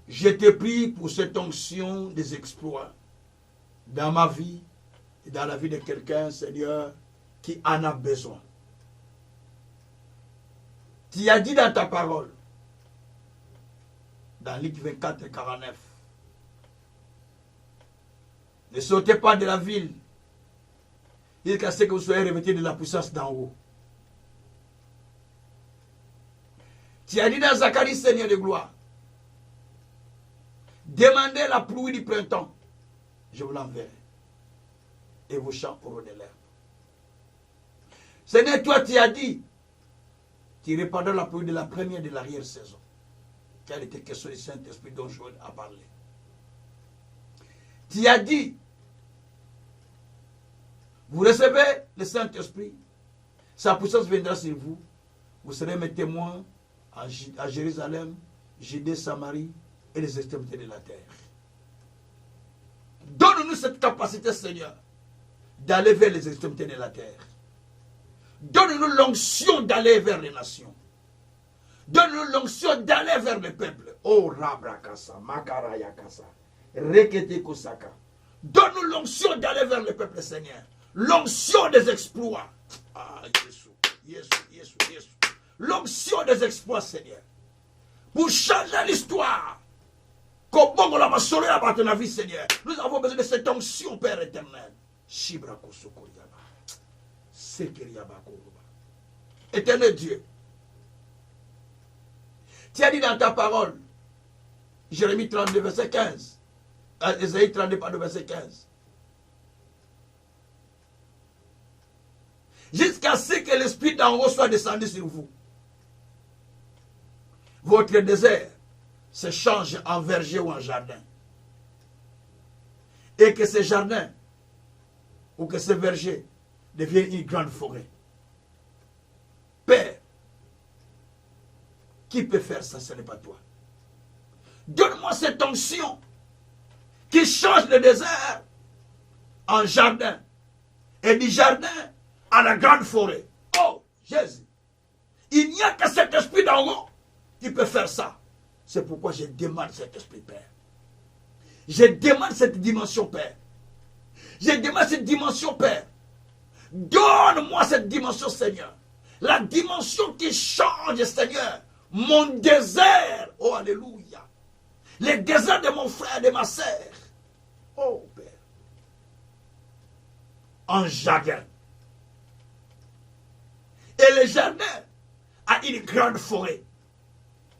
je te prie pour cette onction des exploits dans ma vie et dans la vie de quelqu'un, Seigneur, qui en a besoin. Tu as dit dans ta parole, dans Luc 24 et 49, ne sautez pas de la ville, jusqu'à ce que vous soyez revêtus de la puissance d'en haut. Tu as dit dans Zacharie, Seigneur de gloire, demandez la pluie du printemps, je vous l'enverrai, et vos champs auront de l'herbe. Seigneur, toi tu as dit, tu répandras la pluie de la première et de l'arrière-saison. Quelle était question du Saint-Esprit dont Joël a parlé. Tu as dit, vous recevez le Saint-Esprit, sa puissance viendra sur vous, vous serez mes témoins à Jérusalem, Judée, Samarie et les extrémités de la terre. Donne-nous cette capacité, Seigneur, d'aller vers les extrémités de la terre. Donne-nous l'onction d'aller vers les nations. Donne-nous l'onction d'aller vers le peuple. Oh, Rabrakasa, Makarayakasa, Rekete Kosaka. Donne-nous l'onction d'aller vers le peuple, Seigneur. L'onction des exploits. Ah, Jésus. L'onction des exploits, Seigneur. Pour changer l'histoire. Comment on l'a sauvé à part de la vie, Seigneur. Nous avons besoin de cette onction, Père éternel. Éternel Dieu, tu as dit dans ta parole, Jérémie 32, verset 15, Ésaïe 32, verset 15, jusqu'à ce que l'Esprit d'en haut soit descendu sur vous. Votre désert se change en verger ou en jardin. Et que ce jardin ou que ce verger devienne une grande forêt. Père, qui peut faire ça? Ce n'est pas toi. Donne-moi cette onction qui change le désert en jardin et du jardin à la grande forêt. Oh, Jésus. Il n'y a que cet esprit d'en haut qui peut faire ça. C'est pourquoi je demande cet esprit, Père. Je demande cette dimension, Père. Je demande cette dimension, Père. Donne-moi cette dimension, Seigneur. La dimension qui change, Seigneur, mon désert. Oh, alléluia. Les déserts de mon frère et de ma sœur. Oh, Père. En jardin. Et le jardin a une grande forêt.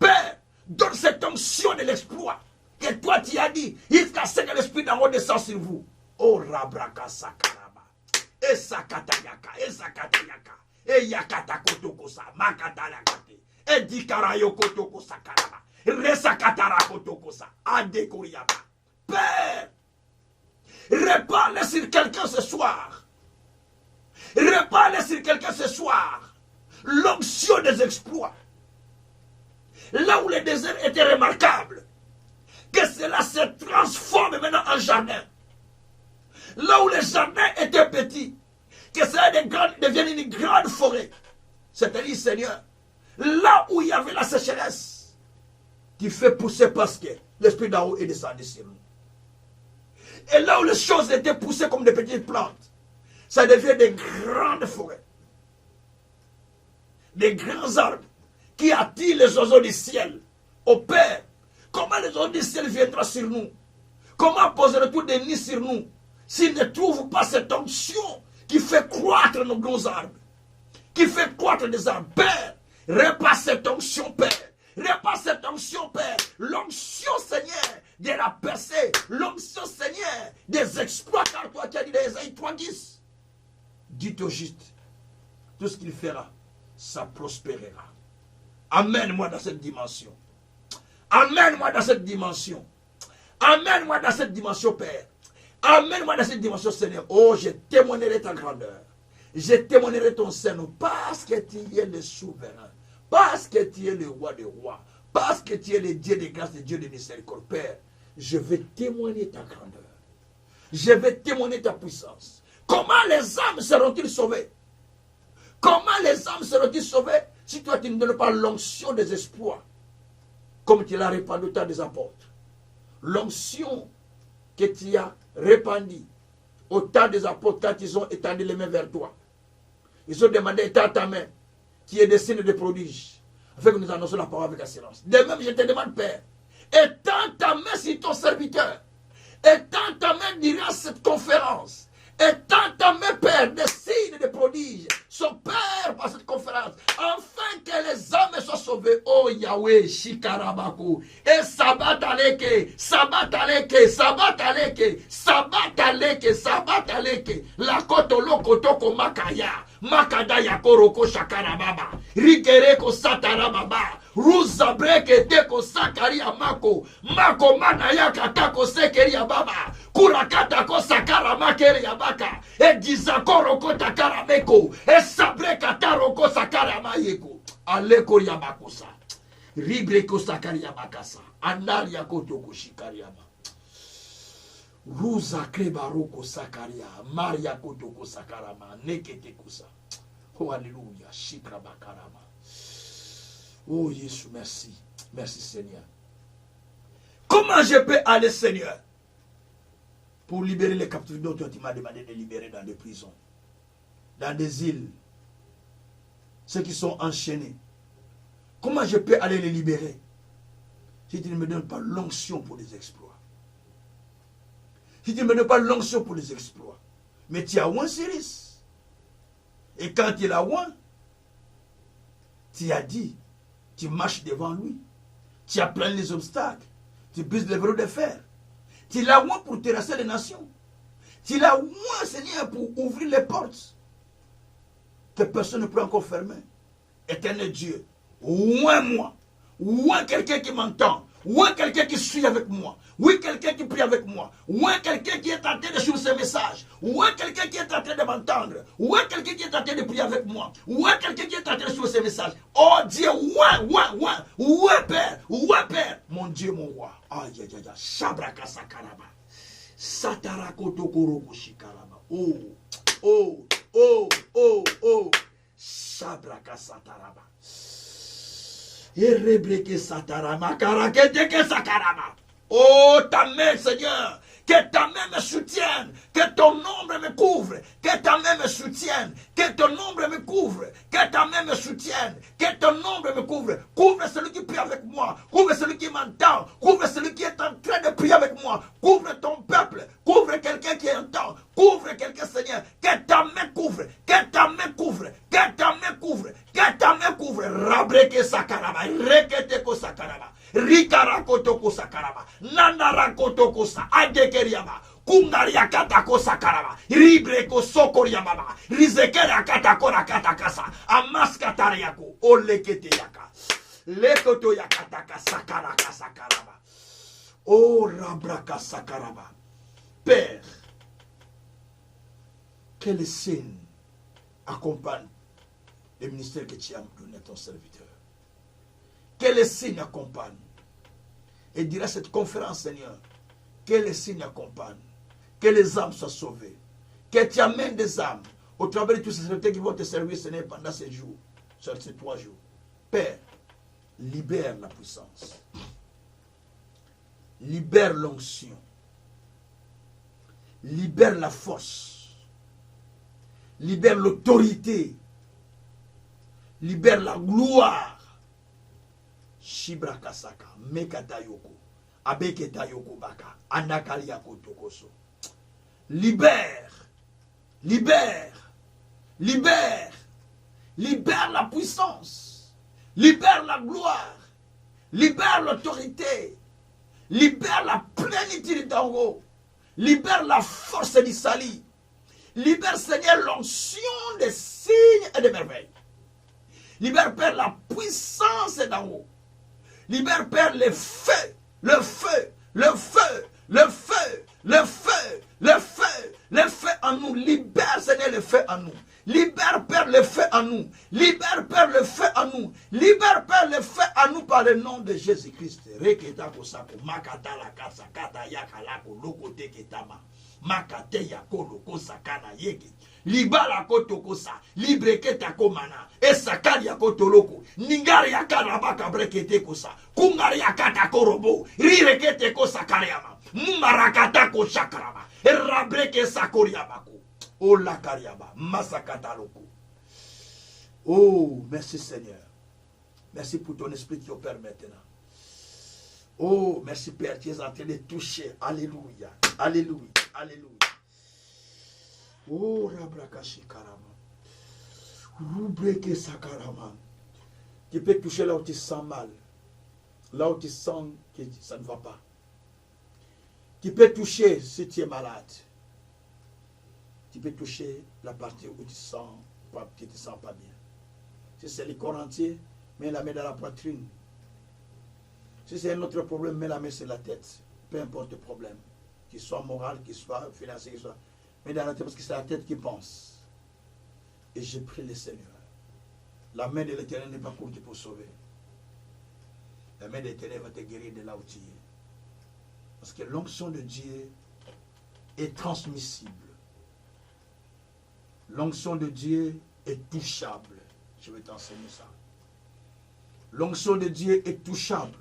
Père, donne cette onction de l'exploit que toi tu as dit, jusqu'à ce que l'esprit d'en haut descend sur vous. Oh, Rabraka Sakaraba. Et Sakatayaka, et Sakatayaka, et Yakata Kotokosa, Makatalakate, et Dikarayo Kotoko Sakaraba, Resakatara Kotokosa, Adekoriaba. Père, répare-le sur quelqu'un ce soir. Répare-le sur quelqu'un ce soir. L'onction des exploits. Là où le désert était remarquable, que cela se transforme maintenant en jardin. Là où le jardin était petit, que cela devienne une grande forêt. C'est-à-dire, Seigneur, là où il y avait la sécheresse, tu fais pousser parce que l'Esprit d'en haut est descendu sur nous. Et là où les choses étaient poussées comme des petites plantes, ça devient des grandes forêts. Des grands arbres qui attirent les oiseaux du ciel. Au Père, comment les oiseaux du ciel viendront sur nous? Comment poseront-ils des nids sur nous s'ils ne trouvent pas cette onction qui fait croître nos gros arbres, qui fait croître des arbres? Père, répare cette onction, Père. Répare cette onction, Père. L'onction, Seigneur, de la percée. L'onction, Seigneur, des exploits. Car toi, tu as dit dans Ésaïe 3:10. Dites au juste, tout ce qu'il fera, ça prospérera. Amène-moi dans cette dimension. Amène-moi dans cette dimension. Amène-moi dans cette dimension, Père. Amène-moi dans cette dimension, Seigneur. Oh, je témoignerai ta grandeur. Je témoignerai ton Seigneur parce que tu es le souverain. Parce que tu es le roi des rois. Parce que tu es le Dieu de grâce, le Dieu de miséricorde. Père, je vais témoigner ta grandeur. Je vais témoigner ta puissance. Comment les âmes seront-ils sauvées? Comment les âmes seront-ils sauvées si toi tu ne donnes pas l'onction des exploits, comme tu l'as répandu au temps des apôtres? L'onction que tu as répandue au temps des apôtres quand ils ont étendu les mains vers toi. Ils ont demandé, étends ta main, qui est des signes de prodiges, afin que nous annonçons la parole avec assurance. De même, je te demande, Père, étends ta main sur ton serviteur. Étends ta main durant cette conférence. Étends ta main, Père, des signes de prodiges. Son Père par cette conférence. Afin que les âmes soient sauvées. Oh Yahweh, Shikarabaku. Et Sabataleke, Sabataleke, Sabataleke, Sabataleke, Sabataleke. La kotolo kotoko makaya. Makada yakoroko shakarababa. Rigereko satarababa. Ruzabreke teko sakaria mako. Mako manaya katako sekeria baba. Kurakata ko sakara makere yabaka. E dizakoro ko takara meko. E sabreka taro ko sakara mayeko. Aleko yabakosa. Ribreko sakari yabakasa. Andaria ko toko shikariama. Ruza krebaroko sakaria. Maria ko toko sakarama. Nekete kusa. Oh alléluia. Shikrabakarama. Oh Jésus, merci. Merci Seigneur. Comment je peux aller, Seigneur, pour libérer les captifs dont tu m'as demandé de libérer dans des prisons, dans des îles, ceux qui sont enchaînés? Comment je peux aller les libérer si tu ne me donnes pas l'onction pour les exploits? Si tu ne me donnes pas l'onction pour les exploits. Mais tu as oint Cyrus. Et quand il a oint, tu as dit, tu marches devant lui. Tu as plein les obstacles. Tu brises les verrous de fer. Tu l'as oint pour terrasser les nations. Tu l'as oint, Seigneur, pour ouvrir les portes que personne ne peut encore fermer. Éternel Dieu, oint-moi. Oint quelqu'un qui m'entend. Oint quelqu'un qui suit avec moi. Oui, quelqu'un qui prie avec moi. Oint quelqu'un qui est en train de suivre ces messages. Oint quelqu'un qui est en train de m'entendre. Oint quelqu'un qui est en train de prier avec moi. Oint quelqu'un qui est en train de suivre ces messages. Oh Dieu, oint Père. Mon Dieu, mon roi. Aïe, aïe, aïe, Shabraka Sakaraba. Satarakoto Shikaraba. Oh. Shabraka Sataraba. Erebreke Satarama. Karaketeke Sakaraba. Oh, ta main, Seigneur, que ta main me soutienne, que ton ombre me couvre, que ta main me soutienne, que ton ombre me couvre, que ta main me soutienne, que ton ombre me couvre. Couvre celui qui prie avec moi, couvre celui qui m'entend, couvre celui qui est en train de prier avec moi, couvre ton peuple, couvre quelqu'un qui entend, couvre quelqu'un, Seigneur, que ta main couvre, que ta main couvre, que ta main couvre, que ta main couvre. Rabreke Sakaraba, Reketeko Sakaraba. Rikarakotoko sakaraba, Nandarakotoko sa adekeriaba, Kungaria katako sakaraba, Ribreko sokoriaba, Rizekera katakora katakasa, Amaskatariako, Olekete yaka, Lekoto yakataka sakaraka sakaraba, Oh Rabraka sakaraba. Père, que les signes accompagnent le ministère que tu as donné à ton serviteur. Que les signes accompagnent. Et dira cette conférence, Seigneur, que les signes accompagnent, que les âmes soient sauvées, que tu amènes des âmes au travers de tous ces serviteurs qui vont te servir, Seigneur, pendant ces jours, sur ces 3 jours. Père, libère la puissance, libère l'onction, libère la force, libère l'autorité, libère la gloire. Shibrakasaka, Mekatayoko, Abeketayoko Baka, Anakaliako Tokoso. Libère la puissance, libère la gloire, libère l'autorité, libère la plénitude d'en haut, libère la force du salut, libère, Seigneur, l'onction des signes et des merveilles. Libère, Père, la puissance d'en haut. Libère, Père, le feu en nous. Libère, Seigneur, le feu en nous. Libère, Père, le feu en nous. Libère, Père, le feu en nous. Libère, Père, le feu en nous par le nom de Jésus-Christ. libala kotokosa, libreketa komana, esakari ya kotoloko, ningari ya karabaka brekete kosa, kungari ya kata korobo, rirekete kosa kariama, mumarakata ko shakarama, erabreke sakoriabako, o la kariaba, masakata loko. Oh, merci Seigneur. Merci pour ton esprit qui opère maintenant. Oh, merci Père, tu es en train de toucher. Alléluia, alléluia, alléluia. Oh, Rabrakashi Karama. Rubreke Sakarama. Tu peux toucher là où tu sens mal. Là où tu sens que ça ne va pas. Tu peux toucher si tu es malade. Tu peux toucher la partie où tu te sens pas bien. Si c'est le corps entier, mets la main dans la poitrine. Si c'est un autre problème, mets la main sur la tête. Peu importe le problème. Qu'il soit moral, qu'il soit financier, qu'il soit... Mets dans la tête parce que c'est la tête qui pense. Et je prie le Seigneur. La main de l'Éternel n'est pas courte pour sauver. La main de l'Éternel va te guérir de là où tu es. Parce que l'onction de Dieu est transmissible. L'onction de Dieu est touchable. Je vais t'enseigner ça. L'onction de Dieu est touchable.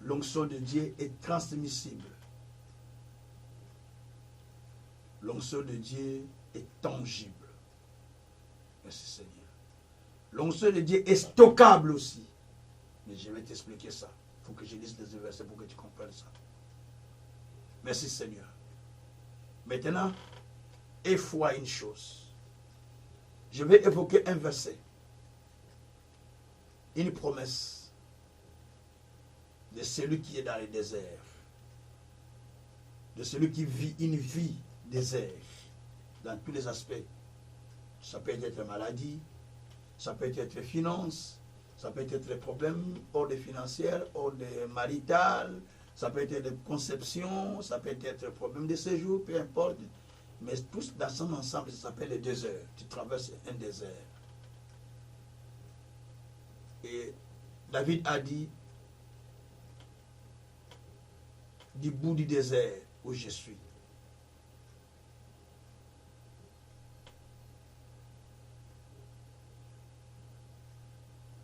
L'onction de Dieu est transmissible. L'onction de Dieu est tangible. Merci Seigneur. L'onction de Dieu est stockable aussi. Mais je vais t'expliquer ça. Il faut que je lise les versets pour que tu comprennes ça. Merci Seigneur. Maintenant, et foi une chose. Je vais évoquer un verset. Une promesse de celui qui est dans le désert. De celui qui vit une vie désert. Dans tous les aspects. Ça peut être maladie. Ça peut être finance. Ça peut être problème hors de financier, hors de marital. Ça peut être de conception. Ça peut être problème de séjour. Peu importe. Mais tous dans son ensemble, ça s'appelle le désert. Tu traverses un désert. Et David a dit, du bout du désert où je suis.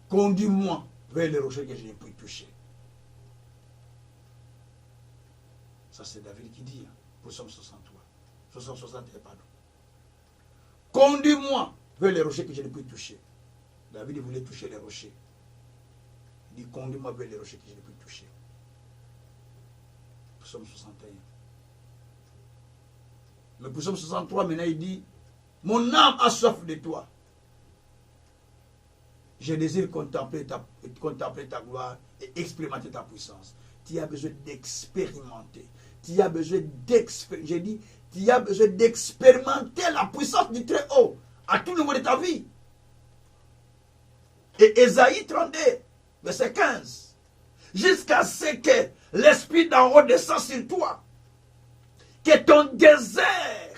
Conduis-moi vers les rochers que je n'ai pu toucher. Ça c'est David qui dit, pour Psaume 63. 61, pardon. Conduis-moi vers les rochers que je n'ai pu toucher. David voulait toucher les rochers. Il dit, conduis-moi vers les rochers que je n'ai pu toucher. Psaume 61. Mais Psaume 63, maintenant il dit, mon âme a soif de toi. Je désire contempler ta gloire et expérimenter ta puissance. Tu as besoin d'expérimenter. Tu as besoin d'expérimenter. J'ai dit, tu as besoin d'expérimenter la puissance du Très-Haut à tout niveau de ta vie. Et Ésaïe 32, verset 15. Jusqu'à ce que l'Esprit d'en haut descende sur toi. Que ton désert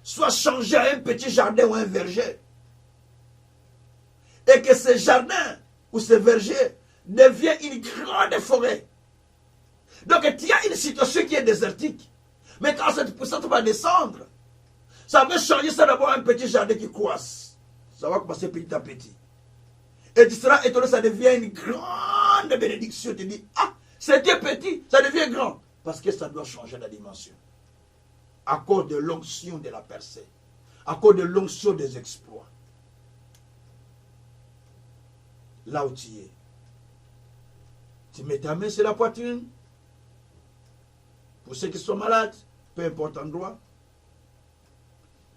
soit changé à un petit jardin ou un verger. Et que ce jardin ou ce verger devienne une grande forêt. Donc il y a une situation qui est désertique. Mais quand cette puissance va descendre, ça va changer ça d'abord un petit jardin qui croisse. Ça va commencer petit à petit. Et tu seras étonné, ça devient une grande bénédiction. Tu te dis, ah, c'était petit, ça devient grand. Parce que ça doit changer la dimension. À cause de l'onction de la percée. À cause de l'onction des exploits. Là où tu es. Tu mets ta main sur la poitrine. Pour ceux qui sont malades, peu importe l'endroit.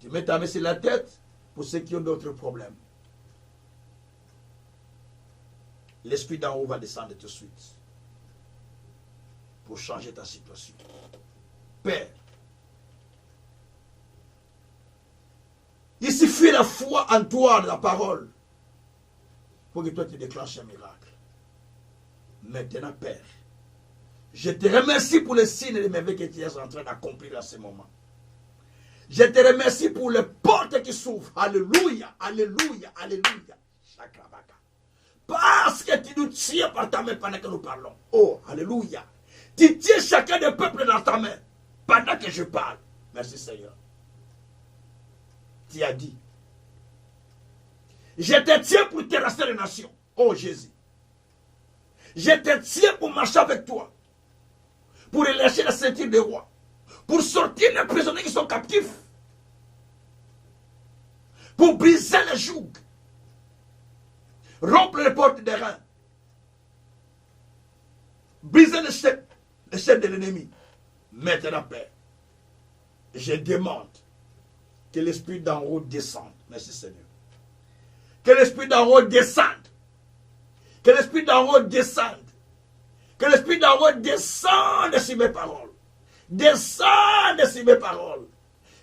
Tu mets ta main sur la tête pour ceux qui ont d'autres problèmes. L'Esprit d'en haut va descendre tout de suite pour changer ta situation. Père, il suffit la foi en toi, de la parole, pour que toi tu déclenches un miracle. Maintenant, Père, je te remercie pour le signe et les merveilles que tu es en train d'accomplir à ce moment. Je te remercie pour les portes qui s'ouvrent. Alléluia, alléluia, alléluia. Chakrabaka. Parce que tu nous tiens par ta main pendant que nous parlons. Oh, alléluia. Tu tiens chacun des peuples dans ta main pendant que je parle. Merci Seigneur. Tu as dit, je te tiens pour terrasser les nations. Oh Jésus. Je te tiens pour marcher avec toi. Pour relâcher la ceinture des rois. Pour sortir les prisonniers qui sont captifs. Pour briser les jougs. Rompre les portes des reins. Briser les chaînes de l'ennemi. Mettre la paix. Je demande que l'Esprit d'en haut descende. Merci Seigneur. Que l'Esprit d'en haut descende. Que l'Esprit d'en haut descende. Que l'Esprit d'en haut descende sur mes paroles. Descende sur mes paroles.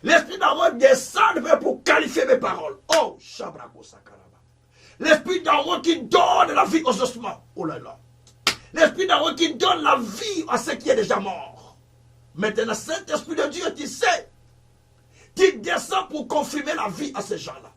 L'Esprit d'en haut descende pour qualifier mes paroles. Oh, Shabrako Sakaraba. L'Esprit d'en haut qui donne la vie aux ossements. Oh là là. L'Esprit d'en haut qui donne la vie à ceux qui est déjà mort. Maintenant, Saint-Esprit de Dieu, tu sais, tu descends pour confirmer la vie à ces gens-là.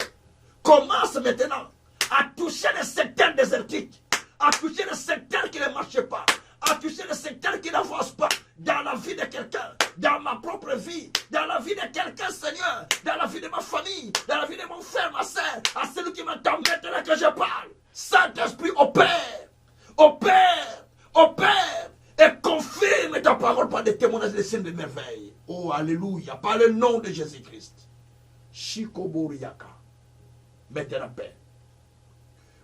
Commence maintenant à toucher les secteurs désertiques, à toucher les secteurs qui ne marchent pas, à toucher les secteurs qui n'avancent pas dans la vie de quelqu'un, dans ma propre vie, dans la vie de quelqu'un, Seigneur, dans la vie de ma famille, dans la vie de mon frère, ma soeur, à celui qui m'entend maintenant que je parle. Saint-Esprit, opère, opère, opère, et confirme ta parole par des témoignages de signes de merveille. Oh, alléluia, par le nom de Jésus-Christ. Shikoboriaka. Mettez la paix.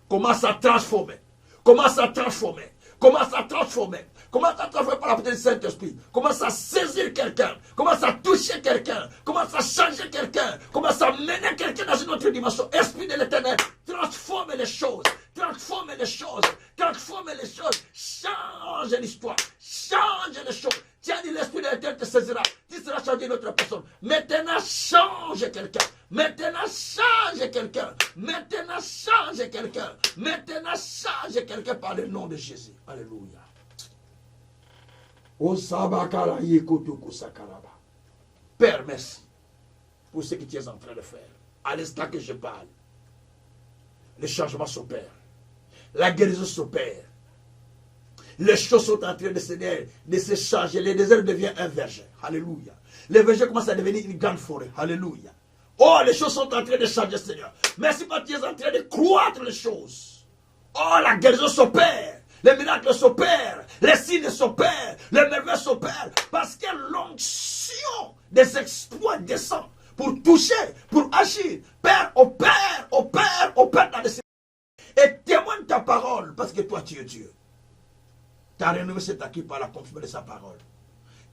Commence à transformer. Commence à transformer. Commence à transformer. Commence à transformer par la puissance du Saint-Esprit. Commence à saisir quelqu'un. Commence à toucher quelqu'un. Commence à changer quelqu'un. Commence à mener quelqu'un dans une autre dimension. Esprit de l'Éternel, transforme les choses. Transforme les choses. Transforme les choses. Change l'histoire. Change les choses. Tu as dit l'Esprit de l'Éternel te saisira. Tu seras changé d'une autre personne. Maintenant, change quelqu'un. Maintenant, change quelqu'un. Maintenant, change quelqu'un. Maintenant, change quelqu'un par le nom de Jésus. Alléluia. Père, merci pour ce que tu es en train de faire. À l'instant que je parle, les changements s'opèrent. La guérison s'opère. Les choses sont en train de se changer. Le désert devient un verger. Alléluia. Le verger commence à devenir une grande forêt. Alléluia. Oh, les choses sont en train de changer, Seigneur. Merci parce que tu es en train de croître les choses. Oh, la guérison s'opère. Les miracles s'opèrent. Les signes s'opèrent. Les merveilles s'opèrent. Parce que l'onction des exploits descend pour toucher, pour agir. Père, opère, opère, opère dans les signes. Et témoigne ta parole parce que toi, tu es Dieu. Ta renommée s'est acquis par l'accomplissement de sa parole.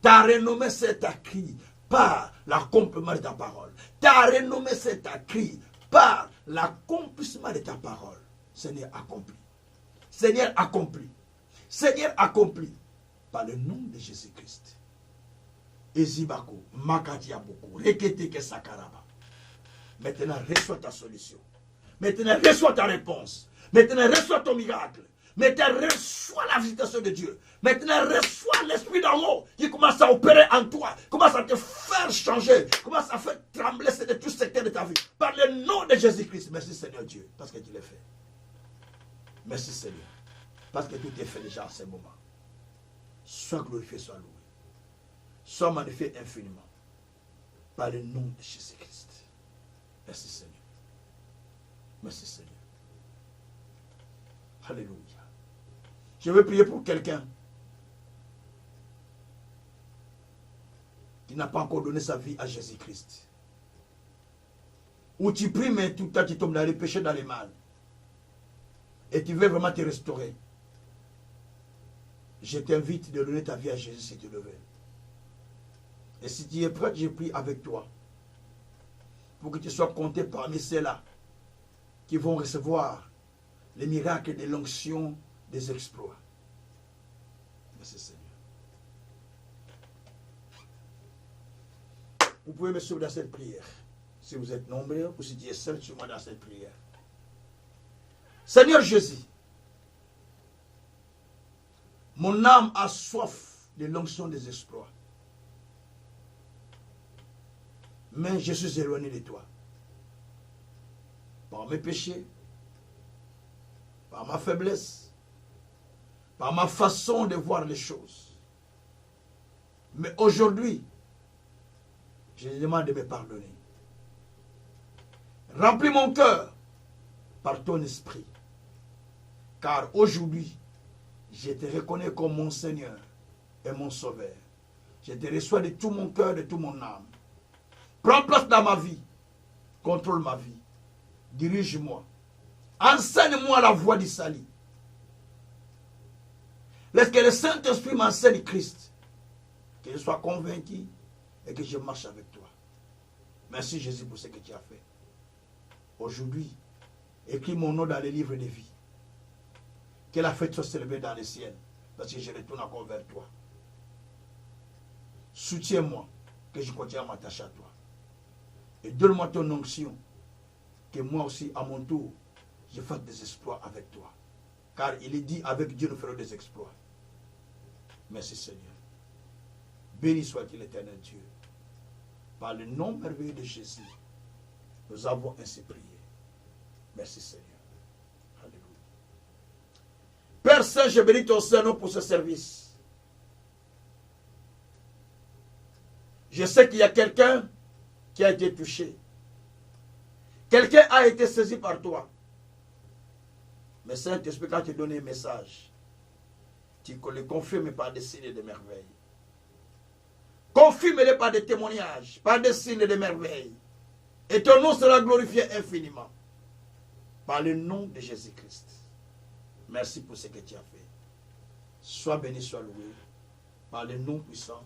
Ta renommée s'est acquis par l'accomplissement de ta parole. Ta renommée s'est acquis par l'accomplissement de ta parole. Seigneur, accompli. Seigneur, accompli. Seigneur, accompli. Par le nom de Jésus-Christ. Ezibako, Makatiaboko, Reketeke Sakaraba. Maintenant, reçois ta solution. Maintenant, reçois ta réponse. Maintenant, reçois ton miracle. Maintenant, reçois la visitation de Dieu. Maintenant, reçois l'Esprit d'en haut qui commence à opérer en toi, commence à te faire changer, commence à faire trembler de tout secteur de ta vie. Par le nom de Jésus-Christ. Merci Seigneur Dieu, parce que tu l'as fait. Merci Seigneur, parce que tout est fait déjà en ce moment. Sois glorifié, sois loué. Sois magnifié infiniment. Par le nom de Jésus-Christ. Merci Seigneur. Merci Seigneur. Alléluia. Je veux prier pour quelqu'un qui n'a pas encore donné sa vie à Jésus-Christ. Ou tu pries, mais tout le temps tu tombes dans les péchés, dans les mal. Et tu veux vraiment te restaurer. Je t'invite de donner ta vie à Jésus si tu le veux. Et si tu es prêt, je prie avec toi. Pour que tu sois compté parmi ceux-là qui vont recevoir les miracles de l'onction des exploits. Merci Seigneur. Vous pouvez me suivre dans cette prière. Si vous êtes nombreux ou si tu es seul sur moi dans cette prière. Seigneur Jésus, mon âme a soif de l'onction des exploits. Mais je suis éloigné de toi. Par mes péchés, par ma faiblesse, par ma façon de voir les choses. Mais aujourd'hui, je te demande de me pardonner. Remplis mon cœur par ton esprit. Car aujourd'hui, je te reconnais comme mon Seigneur et mon Sauveur. Je te reçois de tout mon cœur, de toute mon âme. Prends place dans ma vie. Contrôle ma vie. Dirige-moi. Enseigne-moi la voie du salut. Laisse que le Saint-Esprit m'enseigne Christ. Que je sois convaincu et que je marche avec toi. Merci Jésus pour ce que tu as fait. Aujourd'hui, écris mon nom dans les livres de vie. Que la fête soit célébrée dans les ciels. Parce que je retourne encore vers toi. Soutiens-moi. Que je continue à m'attacher à toi. Et donne-moi ton onction. Que moi aussi, à mon tour, je fasse des exploits avec toi. Car il est dit, avec Dieu, nous ferons des exploits. Merci Seigneur. Béni soit-il l'éternel Dieu. Par le nom merveilleux de Jésus, nous avons ainsi prié. Merci Seigneur. Alléluia. Père Saint, je bénis ton Saint-Nom pour ce service. Je sais qu'il y a quelqu'un qui a été touché. Quelqu'un a été saisi par toi. Mais Saint-Esprit, quand tu donnes un message, tu le confirmes par des signes et des merveilles. Confirme-le par des témoignages, par des signes et des merveilles. Et ton nom sera glorifié infiniment. Par le nom de Jésus-Christ. Merci pour ce que tu as fait. Sois béni, sois loué. Par le nom puissant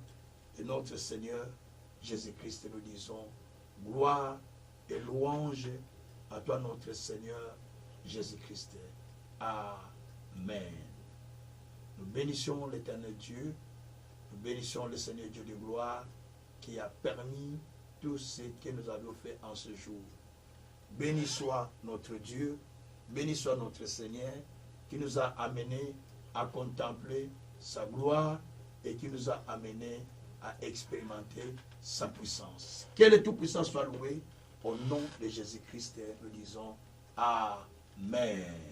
de notre Seigneur Jésus-Christ, nous disons gloire et louange à toi, notre Seigneur Jésus-Christ. Amen. Nous bénissons l'éternel Dieu. Nous bénissons le Seigneur Dieu de gloire qui a permis tout ce que nous avons fait en ce jour. Béni soit notre Dieu, béni soit notre Seigneur qui nous a amenés à contempler sa gloire et qui nous a amenés à expérimenter sa puissance. Que le Tout-Puissant soit loué. Au nom de Jésus-Christ, nous disons Amen.